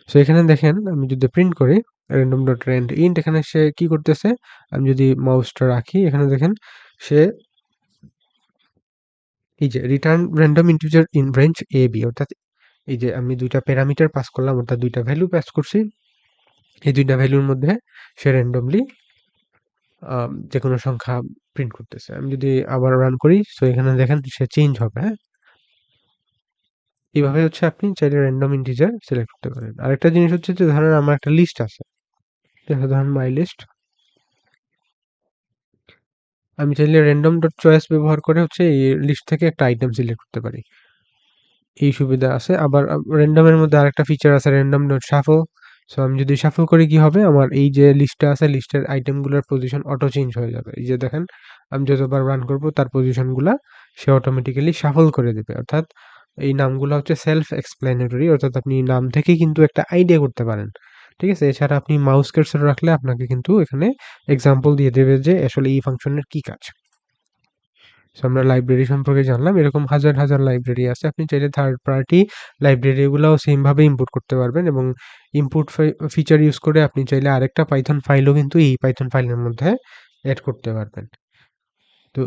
সো এখানে দেখেন আমি যদি প্রিন্ট করি random.randint, এখানে সে কি করতেছে, আমি যদি মাউসটা রাখি এখানে দেখেন সে এই যে return random integer in range a b, অর্থাৎ এই যে আমি দুইটা প্যারামিটার পাস করলাম অর্থাৎ দুইটা ভ্যালু পাস করছি, এই দুইটা ভ্যালুর মধ্যে সে র্যান্ডমলি যে কোনো সংখ্যা প্রিন্ট করতেছে। আমি যদি আবার রান করি, সো এখানে দেখেন সে চেঞ্জ হবে, হ্যাঁ? এইভাবে হচ্ছে আপনি চাইলে র্যান্ডম ইন্টিজার সিলেক্ট করতে পারেন। আরেকটা জিনিস হচ্ছে যে ধরেন আমার একটা লিস্ট আছে, ধরেন মাই লিস্ট। আমি চাইলে random ডট চয়েস ব্যবহার করে হচ্ছে এই লিস্ট থেকে একটা আইটেম সিলেক্ট করতে পারি। এই সুবিধা আছে। আবার random এর মধ্যে আরেকটা ফিচার আছে random ডট shuffle। সো আমি যদি shuffle করি কি হবে? আমার এই যে লিস্টটা আছে লিস্টের আইটেমগুলোর পজিশন অটো চেঞ্জ হয়ে যাবে। এই যে দেখেন আমি যতবার রান করব তার পজিশনগুলা সে অটোমেটিক্যালি shuffle করে দিবে। অর্থাৎ এই নামগুলা হচ্ছে সেলফ এক্সপ্লেনেটরি, অর্থাৎ আপনি নাম থেকেই কিন্তু একটা আইডিয়া করতে পারেন। ঠিক আছে? এছাড়া আপনি মাউস কার্সর রাখলে আপনাকে কিন্তু এখানে এক্সাম্পল দিয়ে দেবে যে আসলে এই ফাংশনের কি কাজ। সো আমরা লাইব্রেরি সম্পর্কে জানলাম। এরকম হাজার, হাজার লাইব্রেরি আছে। আপনি চাইলে থার্ড পার্টি লাইব্রেরি গুলাও সেম ভাবে ইম্পোর্ট করতে পারবেন এবং ইম্পোর্ট ফিচার ইউজ করে আপনি চাইলে আরেকটা পাইথন ফাইলও কিন্তু এই পাইথন ফাইলের মধ্যে এড করতে পারবেন। তো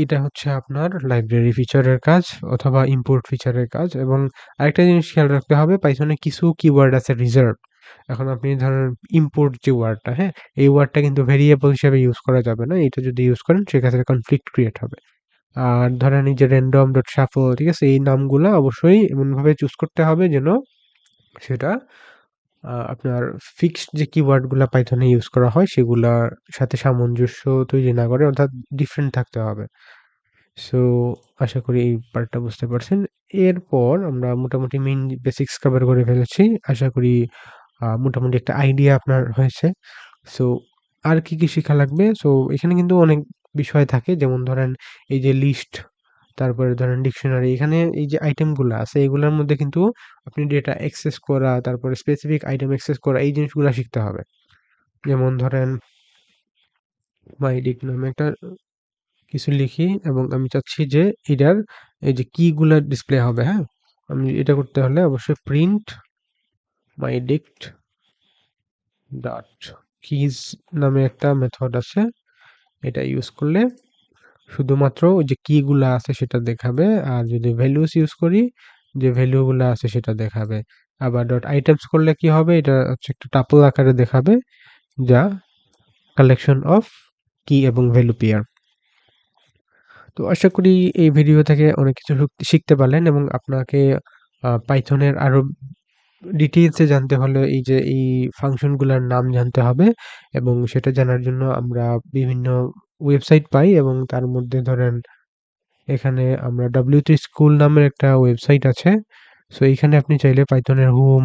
এটা হচ্ছে আপনার লাইব্রেরি ফিচারের কাজ অথবা ইম্পোর্ট ফিচারের কাজ। এবং আরেকটা জিনিস খেয়াল রাখতে হবে, পাইথনে কিছু কিওয়ার্ড আছে রিজার্ভড। এখন আপনি ধরেন ইম্পোর্ট যে ওয়ার্ডটা, হ্যাঁ? এই ওয়ার্ডটা কিন্তু ভেরিয়েবল হিসেবে ইউজ করা যাবে না। এটা যদি ইউজ করেন সেক্ষেত্রে কনফ্লিক্ট ক্রিয়েট হবে। আর ধরেন এই যে random ডট shuffle, ঠিক আছে? এই নামগুলা অবশ্যই এমনভাবে চুজ করতে হবে যেন সেটা আপনার ফিক্সড যে কিওয়ার্ড গুলা পাইথনে ইউজ করা হয় সেগুলার সাথে সামঞ্জস্য তৈরি না করে, অর্থাৎ ডিফারেন্ট থাকতে হবে। সো আশা করি এই পার্টটা বুঝতে পারছেন। এরপর আমরা মোটামুটি মেইন বেসিক্স কভার করে ফেলেছি। আশা করি মোটামুটি একটা আইডিয়া আপনার হয়েছে। সো আর কি, কি শিখা লাগবে? সো এখানে কিন্তু অনেক বিষয় থাকে। যেমন ধরেন এই যে লিস্ট, তারপরে ধরেন ডিকশনারি, এখানে এই যে আইটেমগুলা আছে এগুলার মধ্যে কিন্তু আপনি ডেটা অ্যাক্সেস করা, তারপরে স্পেসিফিক আইটেম অ্যাক্সেস করা, এই জিনিসগুলা শিখতে হবে। যেমন ধরেন mydict নামে একটা কিছু লিখি এবং আমি চাচ্ছি যে এটার এই যে কি গুলা ডিসপ্লে হবে, হ্যাঁ? আমি এটা করতে হলে অবশ্যই প্রিন্ট mydict ডট কিজ নামে একটা মেথড আছে। এটা ইউজ করলে শুধুমাত্র ওই যে কি গুলা আছে সেটা দেখাবে। আর যদি ভ্যালুস ইউজ করি, যে ভ্যালু গুলা আছে সেটা দেখাবে। আবার ডট আইটেমস করলে কি হবে? এটা হচ্ছে একটা টাপল আকারে দেখাবে, যা কালেকশন অফ কি এবং ভ্যালু পেয়ার। তো আশা করি এই ভিডিও থেকে অনেক কিছু শিখতে পারলেন এবং আপনাকে পাইথনের আরো ডিটেইলসে জানতে হলে এই যে এই ফাংশনগুলার নাম জানতে হবে এবং সেটা জানার জন্য আমরা বিভিন্ন ওয়েবসাইট পাই এবং তার মধ্যে ধরেন এখানে আমরা W3 স্কুল নামের একটা ওয়েবসাইট আছে। সো এইখানে আপনি চাইলে পাইথনের হোম,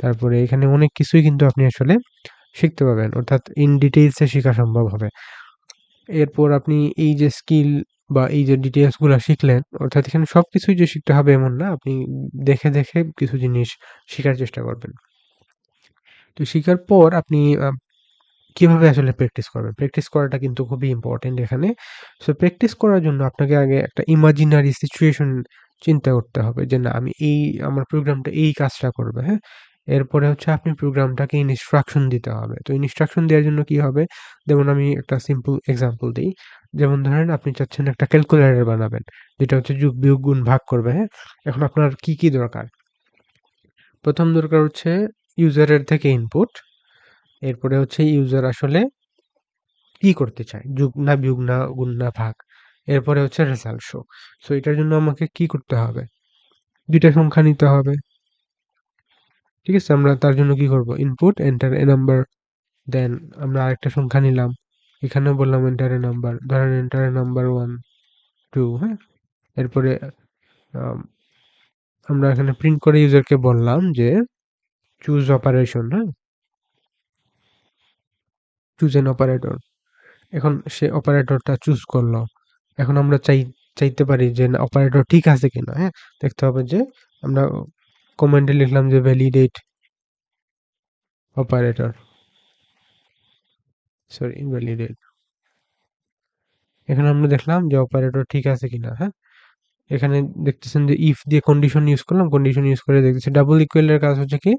তারপরে এখানে অনেক কিছুই কিন্তু আপনি আসলে শিখতে পারবেন। অর্থাৎ ইন ডিটেইলস এ শিখা সম্ভব হবে। এরপর আপনি এই যে স্কিল বা এই যে ডিটেইলস গুলা শিখলেন, অর্থাৎ এখানে সবকিছুই যে শিখতে হবে এমন না। আপনি দেখে, দেখে কিছু জিনিস শিখার চেষ্টা করবেন। তো শিখার পর আপনি কিভাবে আসলে প্র্যাকটিস করবেন? প্র্যাকটিস করাটা কিন্তু খুবই ইম্পোর্টেন্ট এখানে। সো প্র্যাকটিস করার জন্য আপনাকে আগে একটা ইমাজিনারি সিচুয়েশন চিন্তা করতে হবে যে, না আমি আমার প্রোগ্রামটা এই কাজটা করবে, হ্যাঁ? এরপরে হচ্ছে আপনি প্রোগ্রামটাকে ইনস্ট্রাকশন দিতে হবে। তো ইনস্ট্রাকশন দেওয়ার জন্য কি হবে? যেমন আমি একটা সিম্পল এক্সাম্পল দেই। যেমন ধরেন আপনি চাচ্ছেন একটা ক্যালকুলেটর বানাবেন। যেটা হচ্ছে যোগ, বিয়োগ, গুণ, ভাগ করবে, হ্যাঁ? এখন আপনার কি, কি দরকার? ১ম দরকার হচ্ছে ইউজারের থেকে ইনপুট। এরপরে হচ্ছে ইউজার আসলে কি করতে চায়? যোগ না বিয়োগ না গুণ না ভাগ। এরপরে হচ্ছে রেজাল্ট শো। সো এটার জন্য আমাকে কি করতে হবে? ২ টা সংখ্যা নিতে হবে। ঠিক আছে? আমরা তার জন্য কি করব? ইনপুট এন্টার এ নাম্বার দেন আমরা আরেকটা সংখ্যা নিলাম। এখানেও বললাম এন্টার এ নাম্বার। ধরেন এন্টার এ নাম্বার 1, 2 হ্যাঁ? এরপরে আম আমরা এখানে প্রিন্ট করে ইউজারকে বললাম যে চুজ অপারেশন হ্যাঁ? Choose an operator. এখন সে অপারেটরটা চুজ করল। এখন আমরা চাইতে পারি যে না অপারেটর ঠিক আছে কিনা, হ্যাঁ? দেখতে হবে যে আমরা কমান্ডে লিখলাম যে ভ্যালিডেট অপারেটর, সরি ভ্যালিডেট। এখানে আমরা দেখলাম যে অপারেটর ঠিক আছে কিনা, হ্যাঁ? এখানে দেখতেছেন যে ইফ দিয়ে কন্ডিশন ইউজ করলাম, কন্ডিশন ইউজ করে দেখতেছি ডাবল ইকুয়াল এর কাজ হচ্ছে কি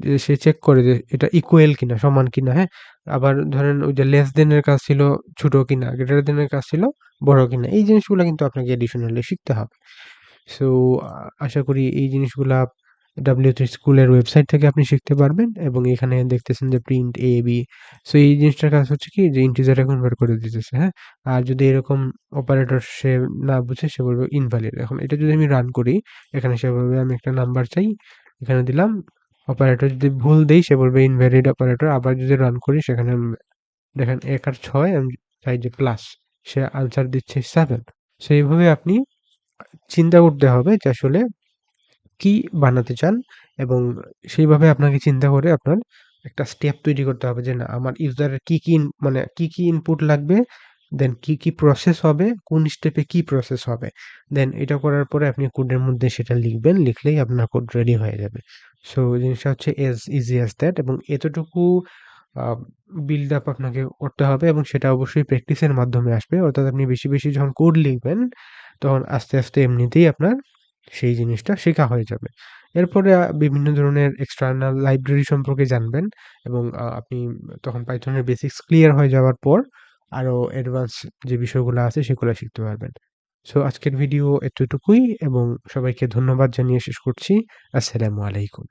যে সে চেক করে যে এটা ইকুয়াল কিনা, সমান কিনা, হ্যাঁ? আবার ধরেন ওই যে লেস দেন এর কাজ ছিল ছোট কিনা, গ্রেটার দেন এর কাজ ছিল বড় কিনা। এই জিনিসগুলা কিন্তু আপনাকে এডিশনালি শিখতে হবে। সো আশা করি এই জিনিসগুলা W3 স্কুলের ওয়েবসাইট থেকে আপনি শিখতে পারবেন এবং এখানে দেখতেছেন যে প্রিন্ট এ বি। সো এই জিনিসটার কাজ হচ্ছে কি যে ইন্টিজারে কনভার্ট করে দিতেছে, হ্যাঁ? আর যদি এরকম অপারেটর সে না বুঝে সে বলবে ইনভ্যালিড। এখন এটা যদি আমি রান করি, এখানে সে বলবে আমি একটা নাম্বার চাই। এখানে দিলাম। অপারেটর যদি ভুল দেই সে বলবে ইনভ্যালিড অপারেটর। আবার যদি রান করি সেখানে দেখেন ১ আর ৬ আমি চাই যে প্লাস। সে আনসার দিচ্ছে 7। সো এইভাবে আপনি চিন্তা করতে হবে যে আসলে কি বানাতে চান এবং সেইভাবে আপনাকে চিন্তা করে আপনার একটা স্টেপ তৈরি করতে হবে যে না আমার ইউজারের মানে কি, কি ইনপুট লাগবে, দেন কি, কি প্রসেস হবে, কোন স্টেপে কি প্রসেস হবে। দেন এটা করার পরে আপনি কোডের মধ্যে সেটা লিখবেন, লিখলেই আপনার কোড রেডি হয়ে যাবে। সো জিনিসটা হচ্ছে as easy as that এবং এতটুকু আ বিল্ড আপ আপনাকে করতে হবে এবং সেটা অবশ্যই প্র্যাকটিসের মাধ্যমে আসবে। অর্থাৎ আপনি বেশি, বেশি যখন কোড লিখবেন, তখন আস্তে, আস্তে এমনিতেই আপনার সেই জিনিসটা শেখা হয়ে যাবে। এরপরে বিভিন্ন ধরনের এক্সটার্নাল লাইব্রেরি সম্পর্কে জানবেন এবং আপনি তখন পাইথনের বেসিক্স ক্লিয়ার হয়ে যাওয়ার পর আরো অ্যাডভান্স যে বিষয়গুলো আছে সেগুলো শিখতে পারবেন। সো আজকের ভিডিও এতটুকুই এবং সবাইকে ধন্যবাদ জানিয়ে শেষ করছি। আসসালামু আলাইকুম।